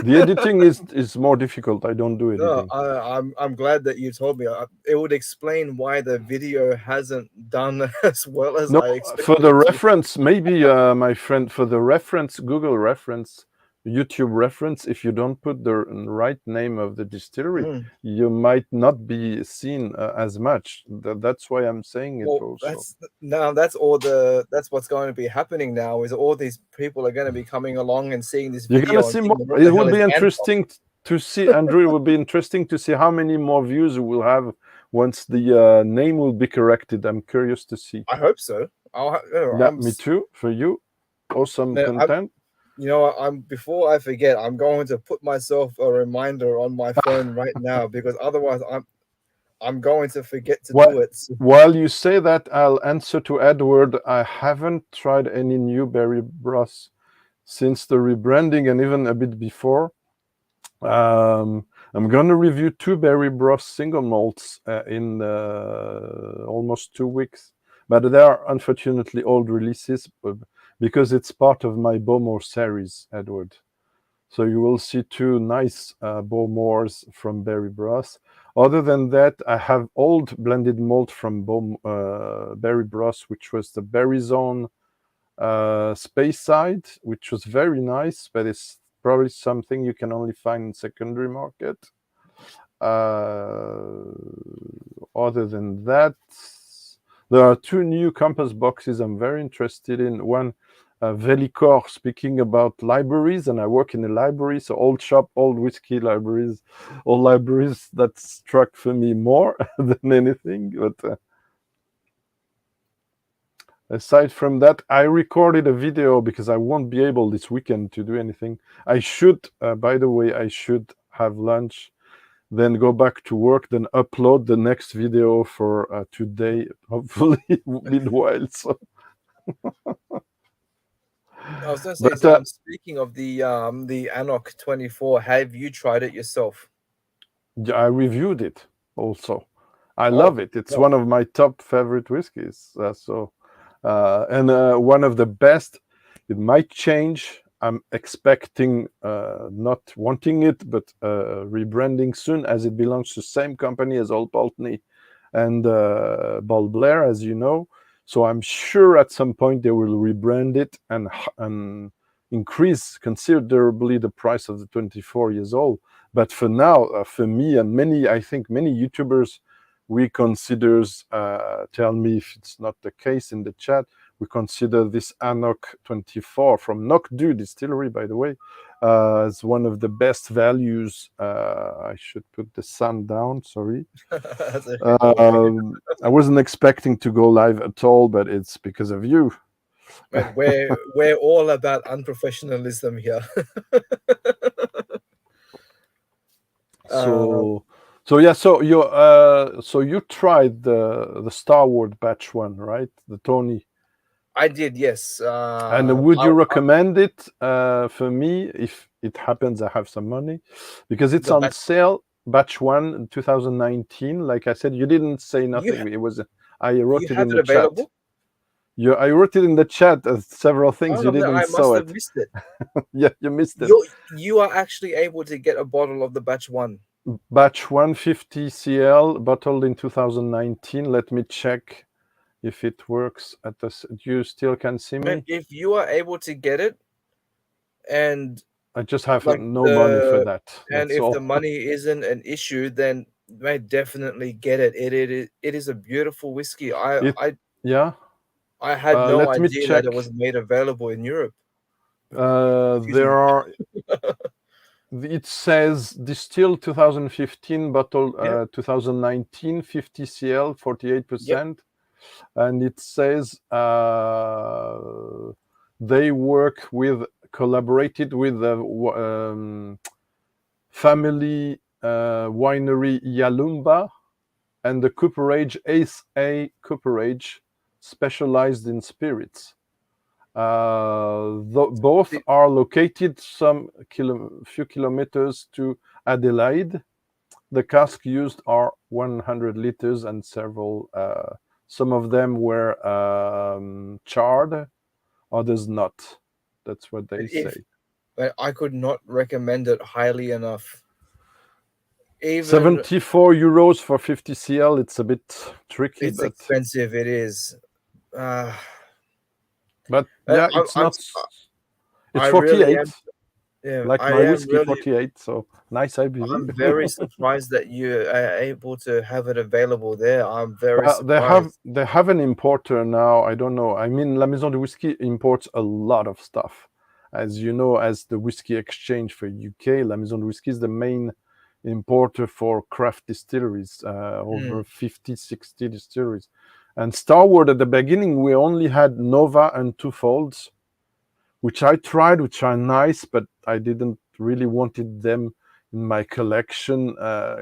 The editing is more difficult. I don't do editing. No, I'm glad that you told me. It would explain why the video hasn't done as well as I expected. For the reference, maybe my friend, for the reference, Google reference, YouTube reference, if you don't put the right name of the distillery, you might not be seen as much. That's why I'm saying it also. That's what's going to be happening now, is all these people are going to be coming along and seeing this video. You're gonna see more. It will be interesting to see, Andrew. It will be interesting to see how many more views we will have once the name will be corrected. I'm curious to see. I hope so. Me too. For you, awesome content. You know what? Before I forget, I'm going to put myself a reminder on my phone right now, because otherwise I'm going to forget to do it. While you say that, I'll answer to Edward. I haven't tried any new berry broths since the rebranding, and even a bit before. I'm gonna review 2 berry broth single malts in almost 2 weeks, but they are unfortunately old releases, because it's part of my Bowmore series, Edward. So you will see 2 nice Bowmores from berry broth. Other than that, I have old blended malt from Berry Bros, which was the Berry Zone Space Side, which was very nice, but it's probably something you can only find in secondary market. Other than that, there are two new compass boxes I'm very interested in. One, Velicor, speaking about libraries, and I work in a library, so old shop, old whiskey libraries, old libraries, that struck for me more than anything. But aside from that, I recorded a video because I won't be able this weekend to do anything. I should, by the way, I should have lunch, then go back to work, then upload the next video for today, hopefully meanwhile. So. I was going to say, But speaking of the Anok 24, have you tried it yourself? I reviewed it also. I Oh, love it. It's yeah. one of my top favorite whiskeys. And one of the best. It might change. I'm expecting, not wanting it, but rebranding soon, as it belongs to the same company as Old Pulteney and Ball Blair, as you know. So I'm sure at some point they will rebrand it and increase considerably the price of the 24 years old. But for now, for me and I think many YouTubers, we considers, tell me if it's not the case in the chat, we consider this Anok 24 from Knockdu Distillery, by the way, as one of the best values. I should put the sun down, sorry. I wasn't expecting to go live at all, but it's because of you. Man, we're all about unprofessionalism here. So you tried the Starward Batch one, right? The Tawny. I did, yes. And would you recommend it for me if it happens I have some money? Because it's on sale, Batch 1 in 2019. Like I said, you didn't say nothing. I wrote it in the chat. I wrote it in the chat several things you didn't saw it. I must have missed it. Yeah, you missed it. You are actually able to get a bottle of the Batch 1. Batch 150 CL, bottled in 2019. Let me check if it works at this. You still can see me? And if you are able to get it, and I just have no money for that. And if the money isn't an issue, then may definitely get it. It is a beautiful whiskey. I had no idea that it was made available in Europe. There are. It says distilled 2015, bottled 2019, 50 CL, 48%. And it says they collaborated with the family winery Yalumba and the cooperage Ace A Cooperage, specialized in spirits. Both are located few kilometers to Adelaide. The cask used are 100 liters and several. Some of them were charred, others not. That's what they say. But I could not recommend it highly enough. 74 euros for 50 CL. It's a bit tricky. It's expensive. It is. But yeah, it's not. It's 48. Really like my whiskey, 48. So nice IBV. I'm very surprised that you are able to have it available there. I'm very surprised. They have an importer now. I don't know. I mean, La Maison de Whisky imports a lot of stuff. As you know, as the whiskey exchange for UK, La Maison de Whisky is the main importer for craft distilleries, over 50, 60 distilleries. And Starward, at the beginning, we only had Nova and Twofolds, which I tried, which are nice, but I didn't really wanted them in my collection,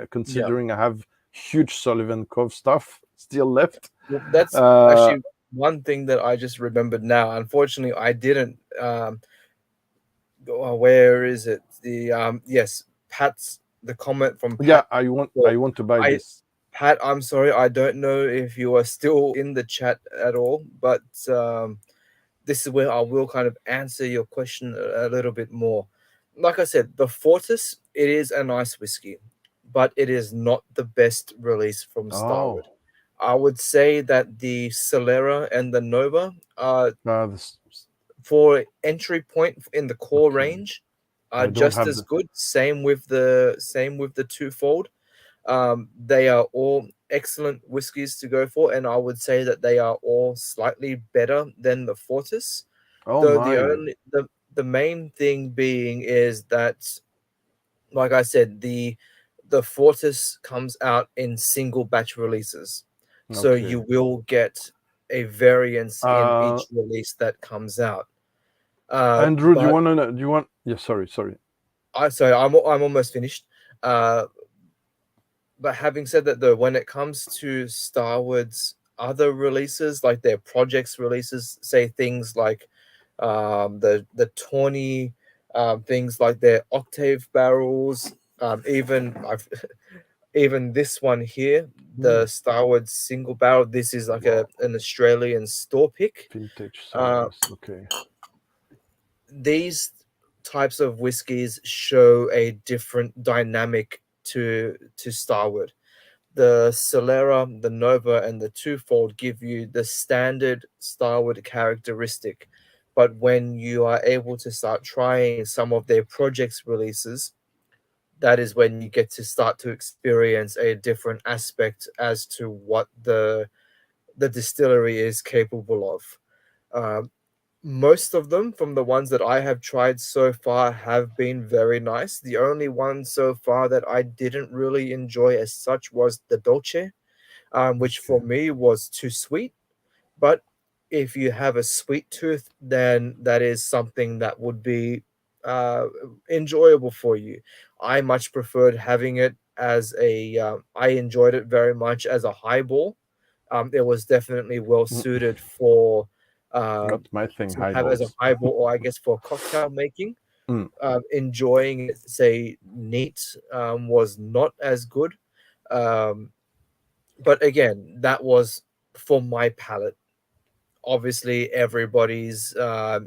considering I have huge Sullivan Cove stuff still left. Well, that's actually one thing that I just remembered now. Unfortunately, I didn't. Where is it? Yes, Pat's the comment from Pat. Yeah, I want to buy this. Pat, I'm sorry, I don't know if you are still in the chat at all, but this is where I will kind of answer your question a little bit more. Like I said, the Fortis, it is a nice whiskey. but it is not the best release from Oh, Starward. I would say that the Solera and the Nova are, this, for entry point in the core okay. range, are I don't just have as the. good. Same with the twofold. They are all excellent whiskies to go for, and I would say that they are all slightly better than the Fortis. Oh Though the my. only the main thing being is that, like I said, the Fortis comes out in single batch releases, so Okay. you will get a variance in Uh, each release that comes out. Andrew, do you But want to know? Do you want? Yeah, sorry. I'm almost finished. Uh, but having said that, though, when it comes to Starwood's other releases, like their projects releases, say things like the Tawny, things like their Octave barrels, even I've even this one here, the Hmm. Starwood single barrel. This is like Wow. an Australian store pick. Vintage Uh, cigars. Okay. these types of whiskies show a different dynamic to Starwood. The Solera, the Nova, and the Twofold give you the standard Starwood characteristic. But when you are able to start trying some of their projects releases, that is when you get to start to experience a different aspect as to what the distillery is capable of. Um, most of them, from the ones that I have tried so far, have been very nice. The only one so far that I didn't really enjoy as such was the Dolce, which for Okay. me was too sweet. But if you have a sweet tooth, then that is something that would be uh, enjoyable for you. I much preferred having it as I enjoyed it very much as a highball. It was definitely well Mm, suited for uh, not my thing. to have as a Highballs. highball, or I guess for cocktail making. Mm. Enjoying it, say neat, was not as good. Um, but again, that was for my palate. Obviously, everybody's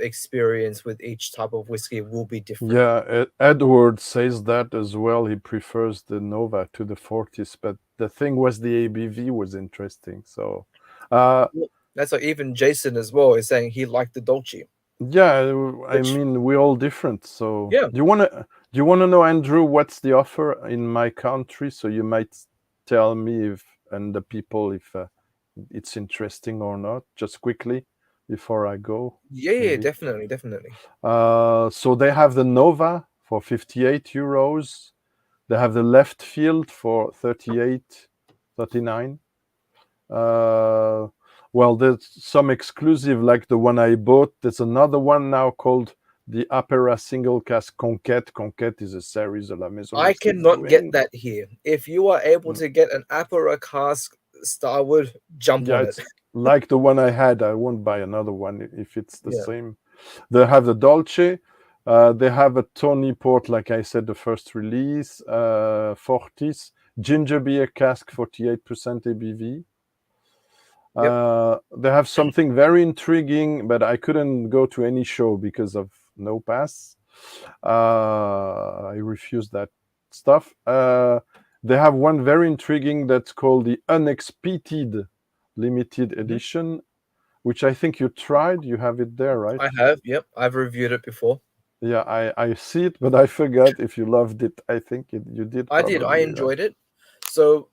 experience with each type of whiskey will be different. Yeah, Edward says that as well. He prefers the Nova to the Fortis, but the thing was the ABV was interesting. So, uh, Well, that's like even Jason as well is saying he liked the Dolce, yeah, I which, mean we're all different. So, yeah, do you wanna know, Andrew, what's the offer in my country? So you might tell me if and the people if it's interesting or not. Just quickly before I go, yeah, maybe. definitely. So they have the Nova for 58 euros. They have the left field for 38, 39. Uh, well, there's some exclusive like the one I bought. There's another one now called the Apera Single Cask Conquête. Conquête is a series de la Maison I Whisky is cannot get doing. that here. If you are able Mm, to get an Apera cask Starwood, jump yeah, on it. it's like the one I had. I won't buy another one if it's the Yeah. same. They have the Dolce. They have a Tawny Port, like I said, the first release. Fortis. Ginger beer cask, 48% ABV. Yep. They have something very intriguing, but I couldn't go to any show because of no pass. I refused that stuff. They have one very intriguing that's called the Unexpected Limited Mhm. Edition, which I think you tried. You have it there, right? I have. Yep. I've reviewed it before. Yeah, I see it, but I forgot if you loved it. I think you did I did. I probably, right? enjoyed it. So,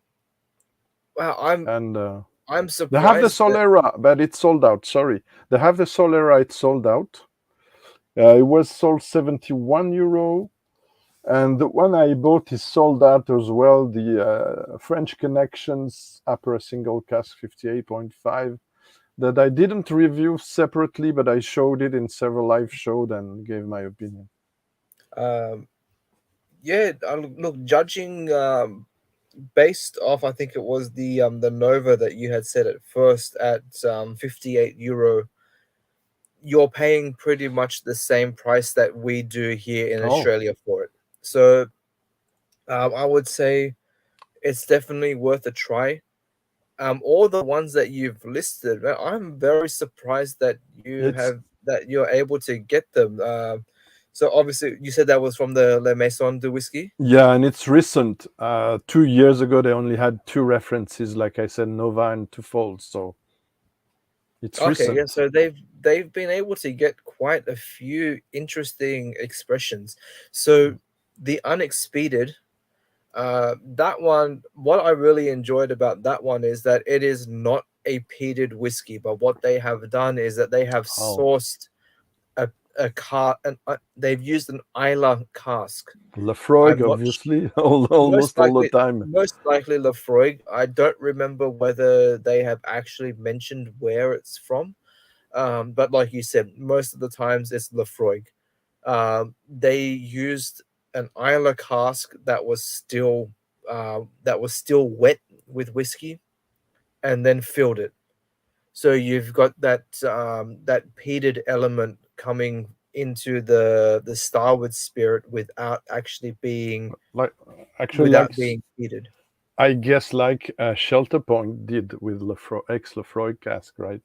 wow, And I'm they have the surprised that Solera, but it's sold out. Sorry, they have the Solera. It's sold out. It was sold 71 euro, and the one I bought is sold out as well. The French Connections Upper Single Cask 58.5 that I didn't review separately, but I showed it in several live shows and gave my opinion. um, yeah, look, judging based off, I think it was the Nova that you had said at first at 58 euro. You're paying pretty much the same price that we do here in Oh, Australia for it. So I would say it's definitely worth a try. All the ones that you've listed, I'm very surprised that it's you're able to get them. So obviously, you said that was from the La Maison de Whisky. Yeah, and it's recent. 2 years ago, they only had two references, like I said, Nova and Twofold. So it's Okay, yeah. recent. So they've been able to get quite a few interesting expressions. So the unexpeded, that one. What I really enjoyed about that one is that it is not a peated whiskey, but what they have done is that they have Oh, sourced they've used an Isla cask. Lafroig, I'm not obviously, most almost all the likely time. Lafroig. I don't remember whether they have actually mentioned where it's from. But like you said, most of the times it's Lafroig. They used an Isla cask that was still wet with whiskey, and then filled it. So you've got that peated element coming into the Starward spirit Like actually, without being peated. I guess like Shelter Point did with ex Lafroig cask, right?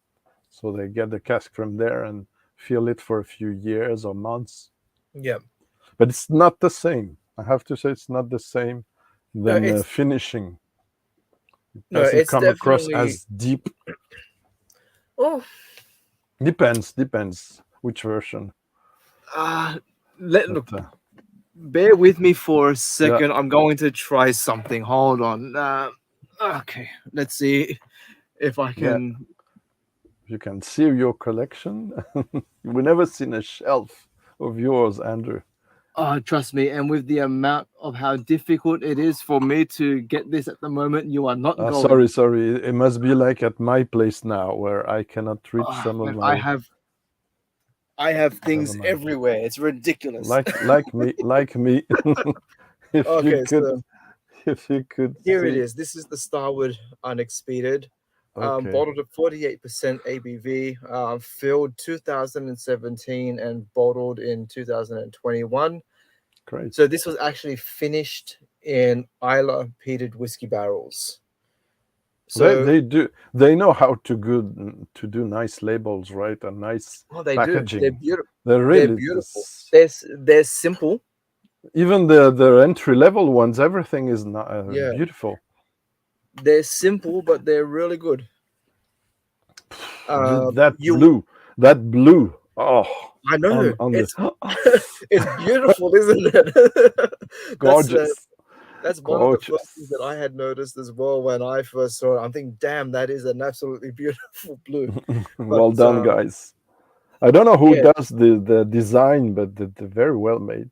So they get the cask from there and fill it for a few years or months. Yeah. But it's not the same. I have to say, it's not the same No, than it's finishing. It no, doesn't it's come across definitely. as deep. Oh, Depends which version. uh, But look. Bear with me for a yeah, second. I'm going to try something. Hold on. Okay, let's see if I yeah, can. you can see your collection. We've never seen a shelf of yours, Andrew. Trust me, and with the amount of how difficult it is for me to get this at the moment, you are not going. Sorry. It must be like at my place now, where I cannot reach Man, I have Never things mind. everywhere. It's ridiculous. Like me. if you Okay, could, so if you could here it see. is. This is the Starward Unexpeded. Okay, Bottled at 48% ABV, filled 2017 and bottled in 2021. great. So this was actually finished in Isla peated whiskey barrels. They So they do they know how to do nice labels, right? And nice they do. They're packaging. beautiful. They're They're really beautiful. this, They're simple. even the entry level ones. Everything is not Yeah, beautiful. they're simple, but they're really good. That You, blue, that blue. Oh, I know on the it's it's beautiful, isn't it? that's gorgeous, that's one of the first things that gorgeous. I had noticed as well when I first saw it. I'm thinking, damn, that is an absolutely beautiful blue. But Well done, guys. I don't know who yeah, does the design, but they're very well made.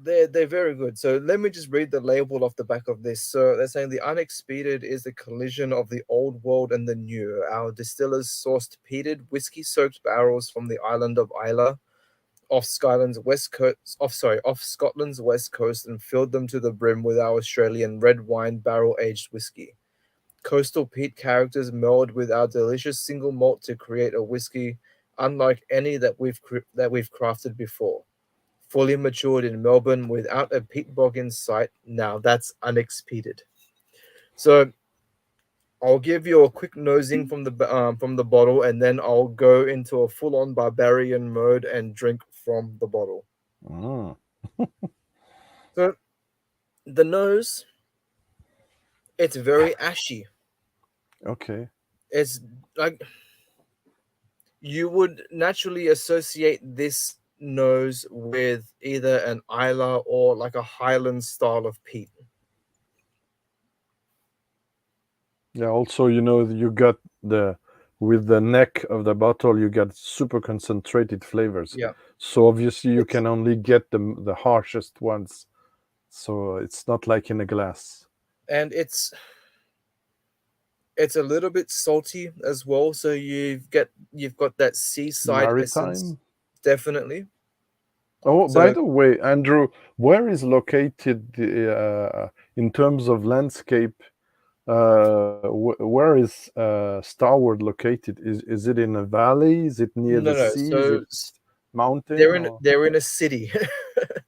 they're very good. So let me just read the label off the back of this. So they're saying the unexpeded is the collision of the old world and the new. Our distillers sourced peated whiskey-soaked barrels from the island of Islay off Scotland's west coast, off Scotland's west coast, and filled them to the brim with our Australian red wine barrel-aged whiskey. Coastal peat characters meld with our delicious single malt to create a whiskey unlike any that we've crafted before. Fully matured in Melbourne without a peat bog in sight. Now that's unexpeded. So I'll give you a quick nosing from the bottle, and then I'll go into a full-on barbarian mode and drink from the bottle. Mm, So the nose, it's very ashy. okay. It's like you would naturally associate this nose with either an Isla or like a Highland style of peat. Yeah. Also, you got the with the neck of the bottle, you get super concentrated flavors. Yeah, So obviously, you it's can only get the harshest ones. So it's not like in a glass. and it's a little bit salty as well. So you've got that seaside essence, Maritime. definitely. Oh, by So the way, Andrew, where is located in terms of landscape? Where is Starward located? Is it in a valley? Is it near no, the no. sea? Is So it mountain or? they're in a city.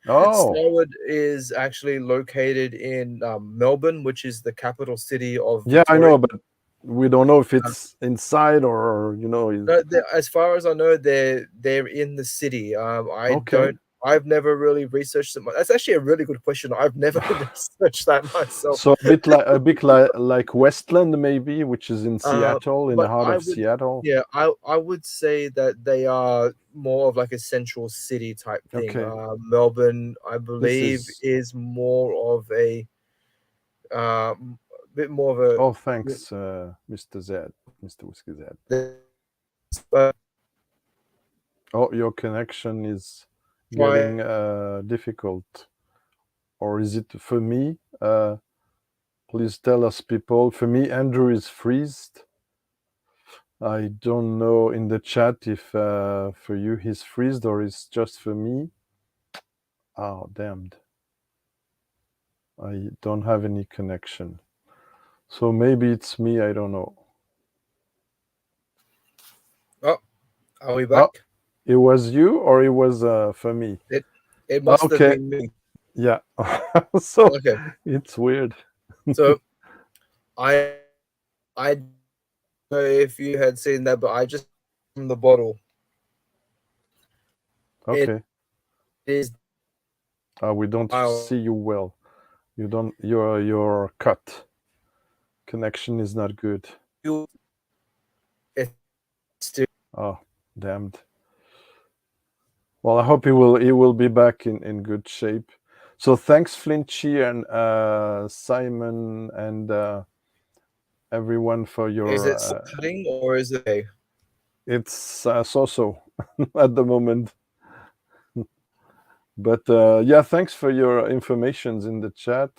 Oh, Starwood is actually located in Melbourne, which is the capital city of yeah, I Victoria. know, but we don't know if Uh, it's inside or no, as far as I know, they're in the city. I okay. don't. I've never really researched it. That's actually a really good question. I've never researched that myself. So a bit like Westland maybe, which is in Seattle, in the But heart I of would, Seattle. yeah, I would say that they are more of like a central city type thing. Okay. Melbourne, I believe, is more of a bit more of a. Oh, thanks, Mr. Zed, Mr. Whiskey Zed. Oh, your connection is getting difficult. Or is it for me? Please tell us, people. For me, Andrew is freezed. I don't know in the chat if for you he's freezed or it's just for me. Oh, damned. I don't have any connection. So maybe it's me, I don't know. Oh, are we back? Oh, it was you or it was for me? It must have been me. Yeah. So Okay. it's weird. So I don't know if you had seen that, but I just from the bottle. Okay. It is. We don't see you well. You don't. Your cut. Connection is not good. It's still. Oh, damned. Well, I hope he will be back in good shape. So thanks, Flinchy and Simon and everyone for your. Is it cutting or is it? Okay? It's so at the moment. But yeah, thanks for your informations in the chat,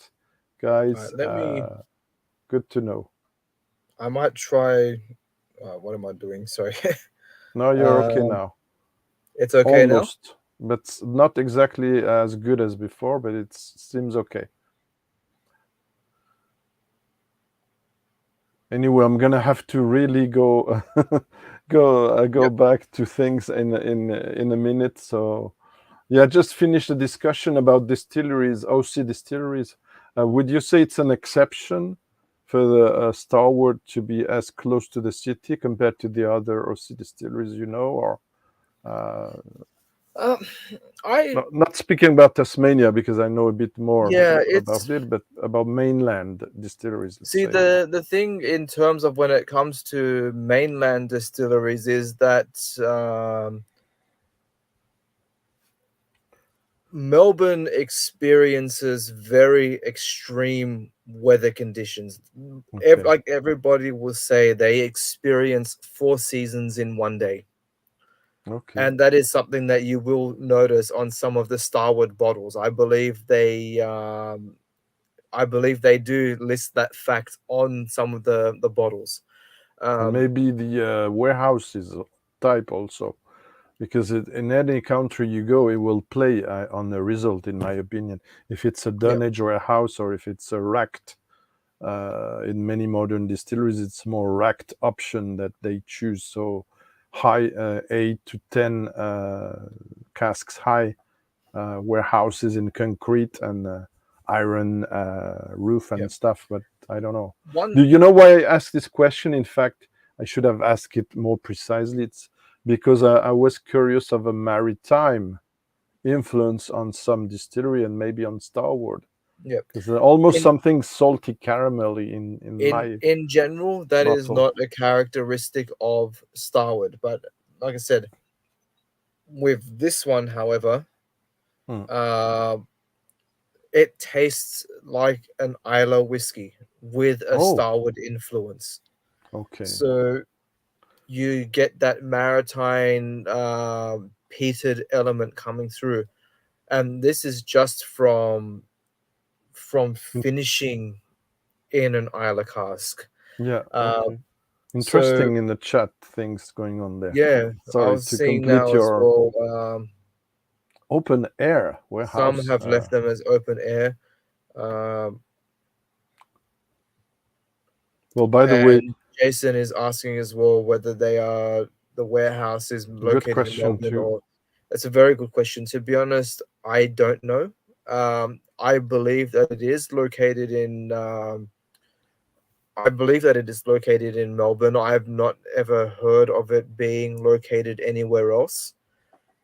guys. Let me. Good to know. I might try. What am I doing? Sorry. No, you're okay now. It's okay Almost, but not exactly as good as before, but it seems okay. Anyway, I'm gonna have to really go go back to things in a minute. So yeah, just finish the discussion about distilleries, OC distilleries. Would you say it's an exception for the Starward to be as close to the city compared to the other OC distilleries, you know, or not speaking about Tasmania because I know a bit more about it, but about mainland distilleries. See, the thing in terms of when it comes to mainland distilleries is that Melbourne experiences very extreme weather conditions. Okay. Like everybody will say, they experience 4 seasons in one day. Okay. And that is something that you will notice on some of the Starward bottles. I believe they do list that fact on some of the bottles. And maybe the warehouses type also, because in any country you go, it will play on the result, in my opinion. If it's a dunnage warehouse or if it's a racked, in many modern distilleries, it's more racked option that they choose. So high 8 to 10 casks high warehouses in concrete and iron roof and stuff, but I don't know. Do you know why I asked this question? In fact, I should have asked it more precisely. It's because I was curious of a maritime influence on some distillery and maybe on Starward. Yeah, because almost something salty caramelly in general, that bottle is not a characteristic of Starward. But like I said, with this one, however, it tastes like an Islay whiskey with a Starward influence. Okay. So you get that maritime peated element coming through. And this is just from finishing in an Islay cask. Yeah. Okay. Interesting in the chat things going on there. Yeah. Sorry to complete your open air warehouse. Some have left them as open air. Well, by the way, Jason is asking as well whether the warehouse is located in Melbourne or. That's a very good question. To be honest, I don't know. I believe that it is located in. I believe that it is located in Melbourne. I have not ever heard of it being located anywhere else.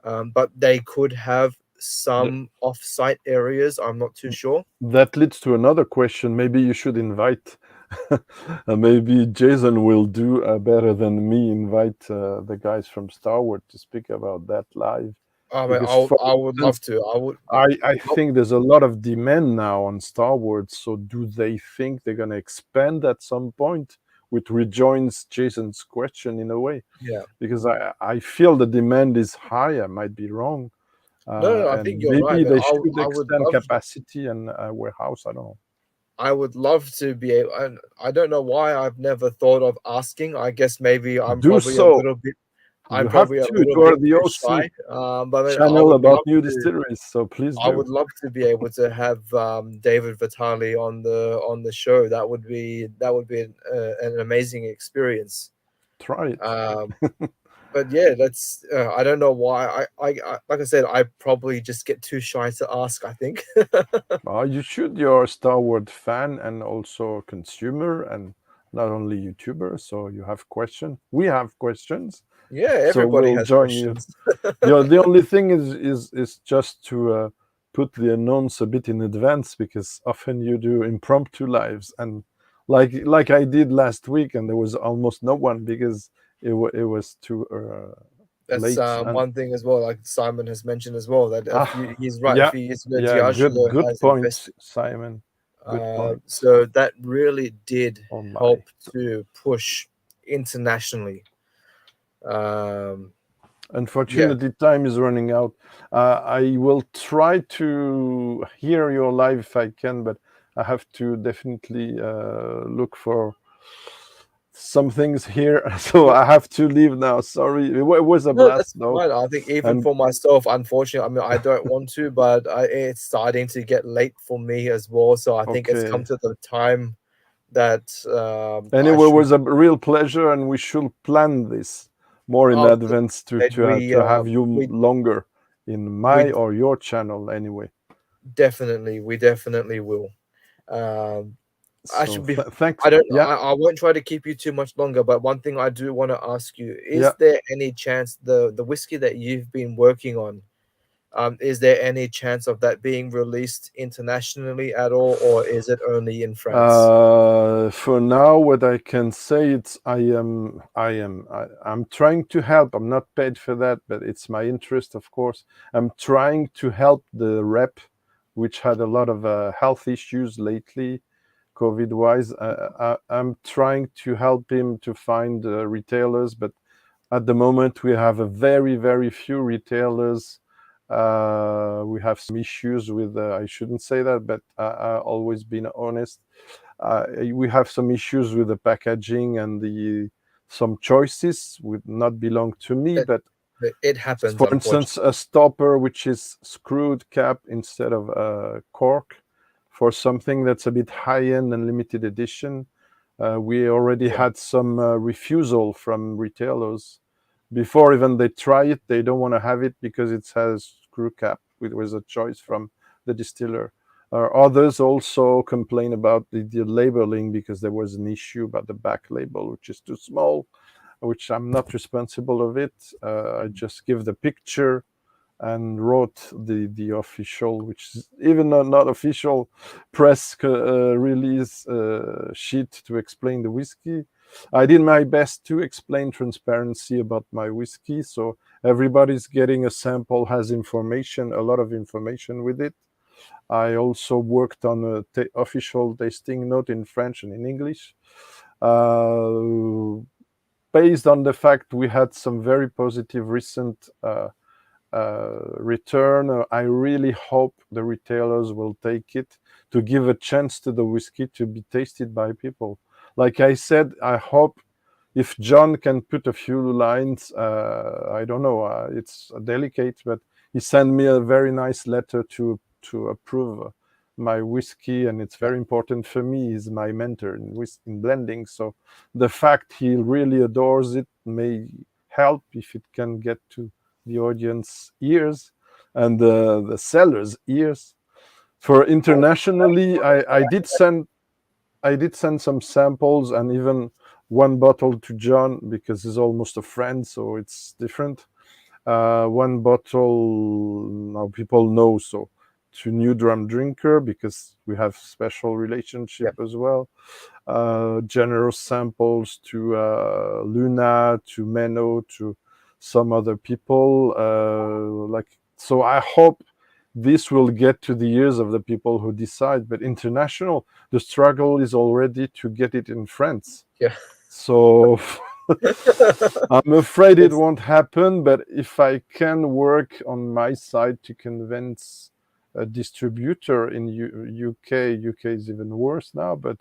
But they could have some off-site areas. I'm not too sure. That leads to another question. Maybe you should invite. Maybe Jason will do better than me. Invite the guys from Starward to speak about that live. I mean, Because for I would love instance, to. I would. I think there's a lot of demand now on Star Wars. So do they think they're going to expand at some point? Which rejoins Jason's question in a way. Yeah. Because I feel the demand is high. I might be wrong. No, I think And you're right. maybe Man. they should I would extend love. capacity and warehouse. I don't know. I would love to be able. I don't know why I've never thought of asking. I guess maybe I'm Do probably a so. little bit. I'm You have probably a to. little You are bit the too OC shy. But I channel would about love new to. distilleries. So please I do. would love to be able to have David Vitale on the show. That would be an amazing experience. Try it. But yeah, that's I don't know why. I like I said, I probably just get too shy to ask. I think. You should. You're a Star Wars fan and also a consumer and not only YouTuber. So you have questions. We have questions. Yeah, So everybody we'll has join questions. you. The only thing is just to put the announce a bit in advance because often you do impromptu lives and like I did last week and there was almost no one because it was too That's late. And one thing as well. Like Simon has mentioned as well that he's right. A yeah, few years ago, yeah, Diageo good has point, invested. Simon. Good point. So that really did Oh my. help to push internationally. Unfortunately, time is running out. I will try to hear your live if I can, but I have to definitely look for some things here. So I have to leave now. Sorry. It was a No, blast, that's though. fine. I think even And for myself, unfortunately, I mean, I don't want to, but it's starting to get late for me as well. So I think it's come okay. to the time that I Anyway, it should. was a real pleasure, and we should plan this more in advance to have you longer in my or your channel. Anyway, we definitely will. I so should be. thanks. I don't. Yeah. I won't try to keep you too much longer. But one thing I do want to ask you: is Yeah. there any chance the whiskey that you've been working on? Is there any chance of that being released internationally at all, or is it only in France? For now, what I can say it's I'm trying to help. I'm not paid for that, but it's my interest, of course. I'm trying to help the rep, which had a lot of health issues lately, COVID-wise. I'm trying to help him to find retailers, but at the moment we have a very, very few retailers. We have some issues with, I shouldn't say that, but I've always been honest. We have some issues with the packaging and some choices would not belong to me, but it happens. For instance, a stopper which is screwed cap instead of a cork for something that's a bit high-end and limited edition. We already had some refusal from retailers. Before even they try it, they don't want to have it because it has screw cap. It was a choice from the distiller. Others also complain about the labeling because there was an issue about the back label, which is too small, which I'm not responsible of it. I just give the picture and wrote the official, which is even not official press release sheet to explain the whiskey. I did my best to explain transparency about my whiskey, so everybody's getting a sample, has information, a lot of information with it. I also worked on a official tasting note in French and in English. Based on the fact we had some very positive recent return, I really hope the retailers will take it to give a chance to the whiskey to be tasted by people. Like I said, I hope if John can put a few lines, I don't know, it's delicate, but he sent me a very nice letter to approve my whiskey, and it's very important for me. He's my mentor in blending, so the fact he really adores it may help if it can get to the audience ears and the sellers ears. For internationally, I did send some samples and even one bottle to John because he's almost a friend, so it's different. one bottle, now people know, so to New Drum Drinker, because we have special relationship as well. Generous samples to Luna, to Menno, to some other people. So I hope this will get to the ears of the people who decide. But international, the struggle is already to get it in France. Yeah. So I'm afraid it won't happen. But if I can work on my side to convince a distributor in UK, UK is even worse now, but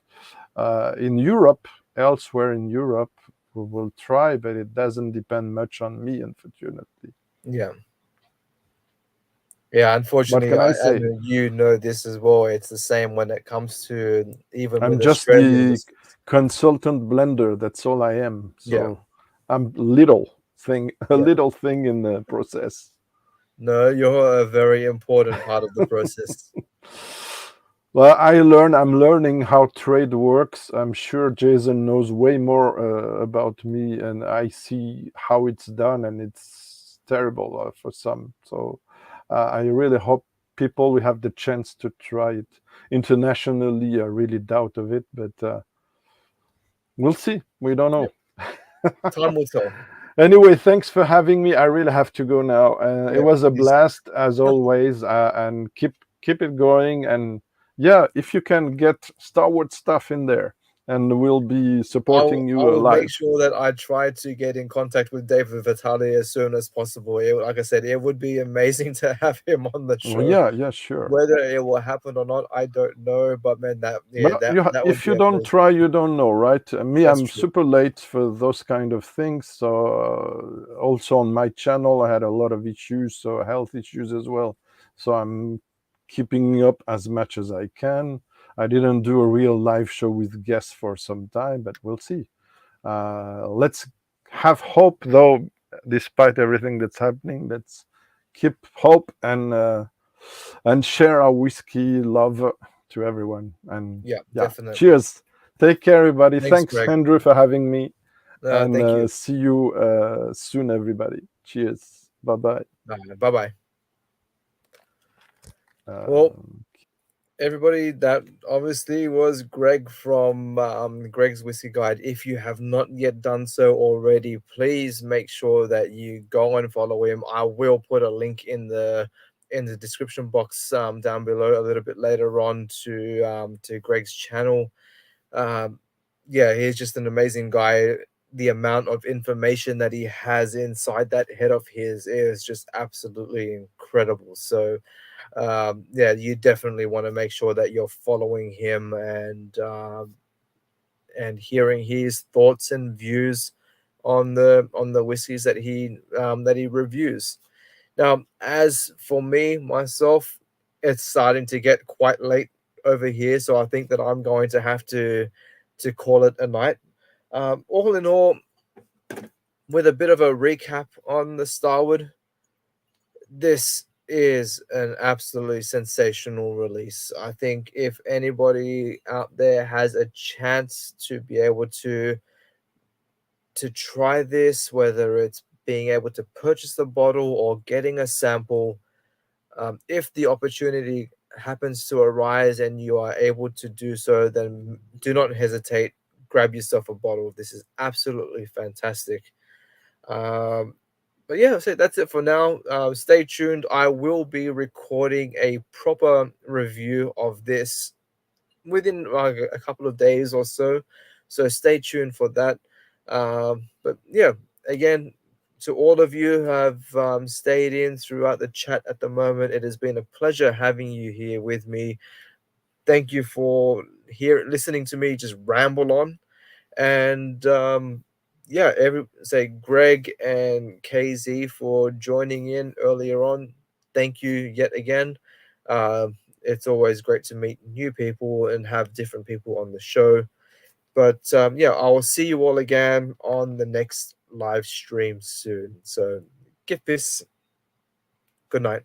in Europe, elsewhere in Europe, we will try, but it doesn't depend much on me, unfortunately. Yeah. Yeah, unfortunately, can I I say? know you know this as well. It's the same when it comes to even I'm with just Australian the whiskeys. consultant blender. That's all I am. Yeah. So I'm little thing, a Yeah. little thing in the process. No, you're a very important part of the process. Well, I'm learning how trade works. I'm sure Jason knows way more about me, and I see how it's done, and it's terrible for some. So I really hope people will have the chance to try it. Internationally, I really doubt of it, but we'll see. We don't know. Time will tell. Anyway, thanks for having me. I really have to go now. It Yeah, was a please. blast as always, and keep it going. And yeah, if you can get Starward stuff in there, and we'll be supporting I you will make live. sure that I try to get in contact with David Vitale as soon as possible. Like I said, it would be amazing to have him on the Oh, show. yeah, sure. Whether it will happen or not, I don't know. But man, that would If be you don't amazing. try, you don't know, right? Me, That's I'm true. super late for those kind of things. So also on my channel, I had a lot of issues, so health issues as well. So I'm keeping up as much as I can. I didn't do a real live show with guests for some time, but we'll see. Let's have hope, though, despite everything that's happening. Let's keep hope and share our whiskey love to everyone. And Yeah, yeah, definitely. cheers. Take care, everybody. Thanks, Thanks, Greg. Andrew, for having me. Thank you. And see you soon, everybody. Cheers. Bye-bye. Bye-bye. Well, everybody, that obviously was Greg from Greg's Whiskey Guide. If you have not yet done so already, please make sure that you go and follow him. I will put a link in the description box down below a little bit later on to Greg's channel. Yeah, he's just an amazing guy. The amount of information that he has inside that head of his is just absolutely incredible. So yeah, you definitely want to make sure that you're following him and hearing his thoughts and views on the whiskeys that he reviews. Now, as for me myself, it's starting to get quite late over here, so I think that I'm going to have to call it a night. All in all, with a bit of a recap on the Starward, this is an absolutely sensational release. I think if anybody out there has a chance to be able to try this, whether it's being able to purchase the bottle or getting a sample, if the opportunity happens to arise and you are able to do so, then do not hesitate. Grab yourself a bottle. This is absolutely fantastic. But yeah, so that's it for now. Stay tuned. I will be recording a proper review of this within a couple of days or so. So stay tuned for that. But yeah, again, to all of you who have stayed in throughout the chat at the moment, it has been a pleasure having you here with me. Thank you for listening to me just ramble on. And yeah, say Greg and KZ for joining in earlier on. Thank you yet again. It's always great to meet new people and have different people on the show. But yeah, I will see you all again on the next live stream soon. So get this. Good night.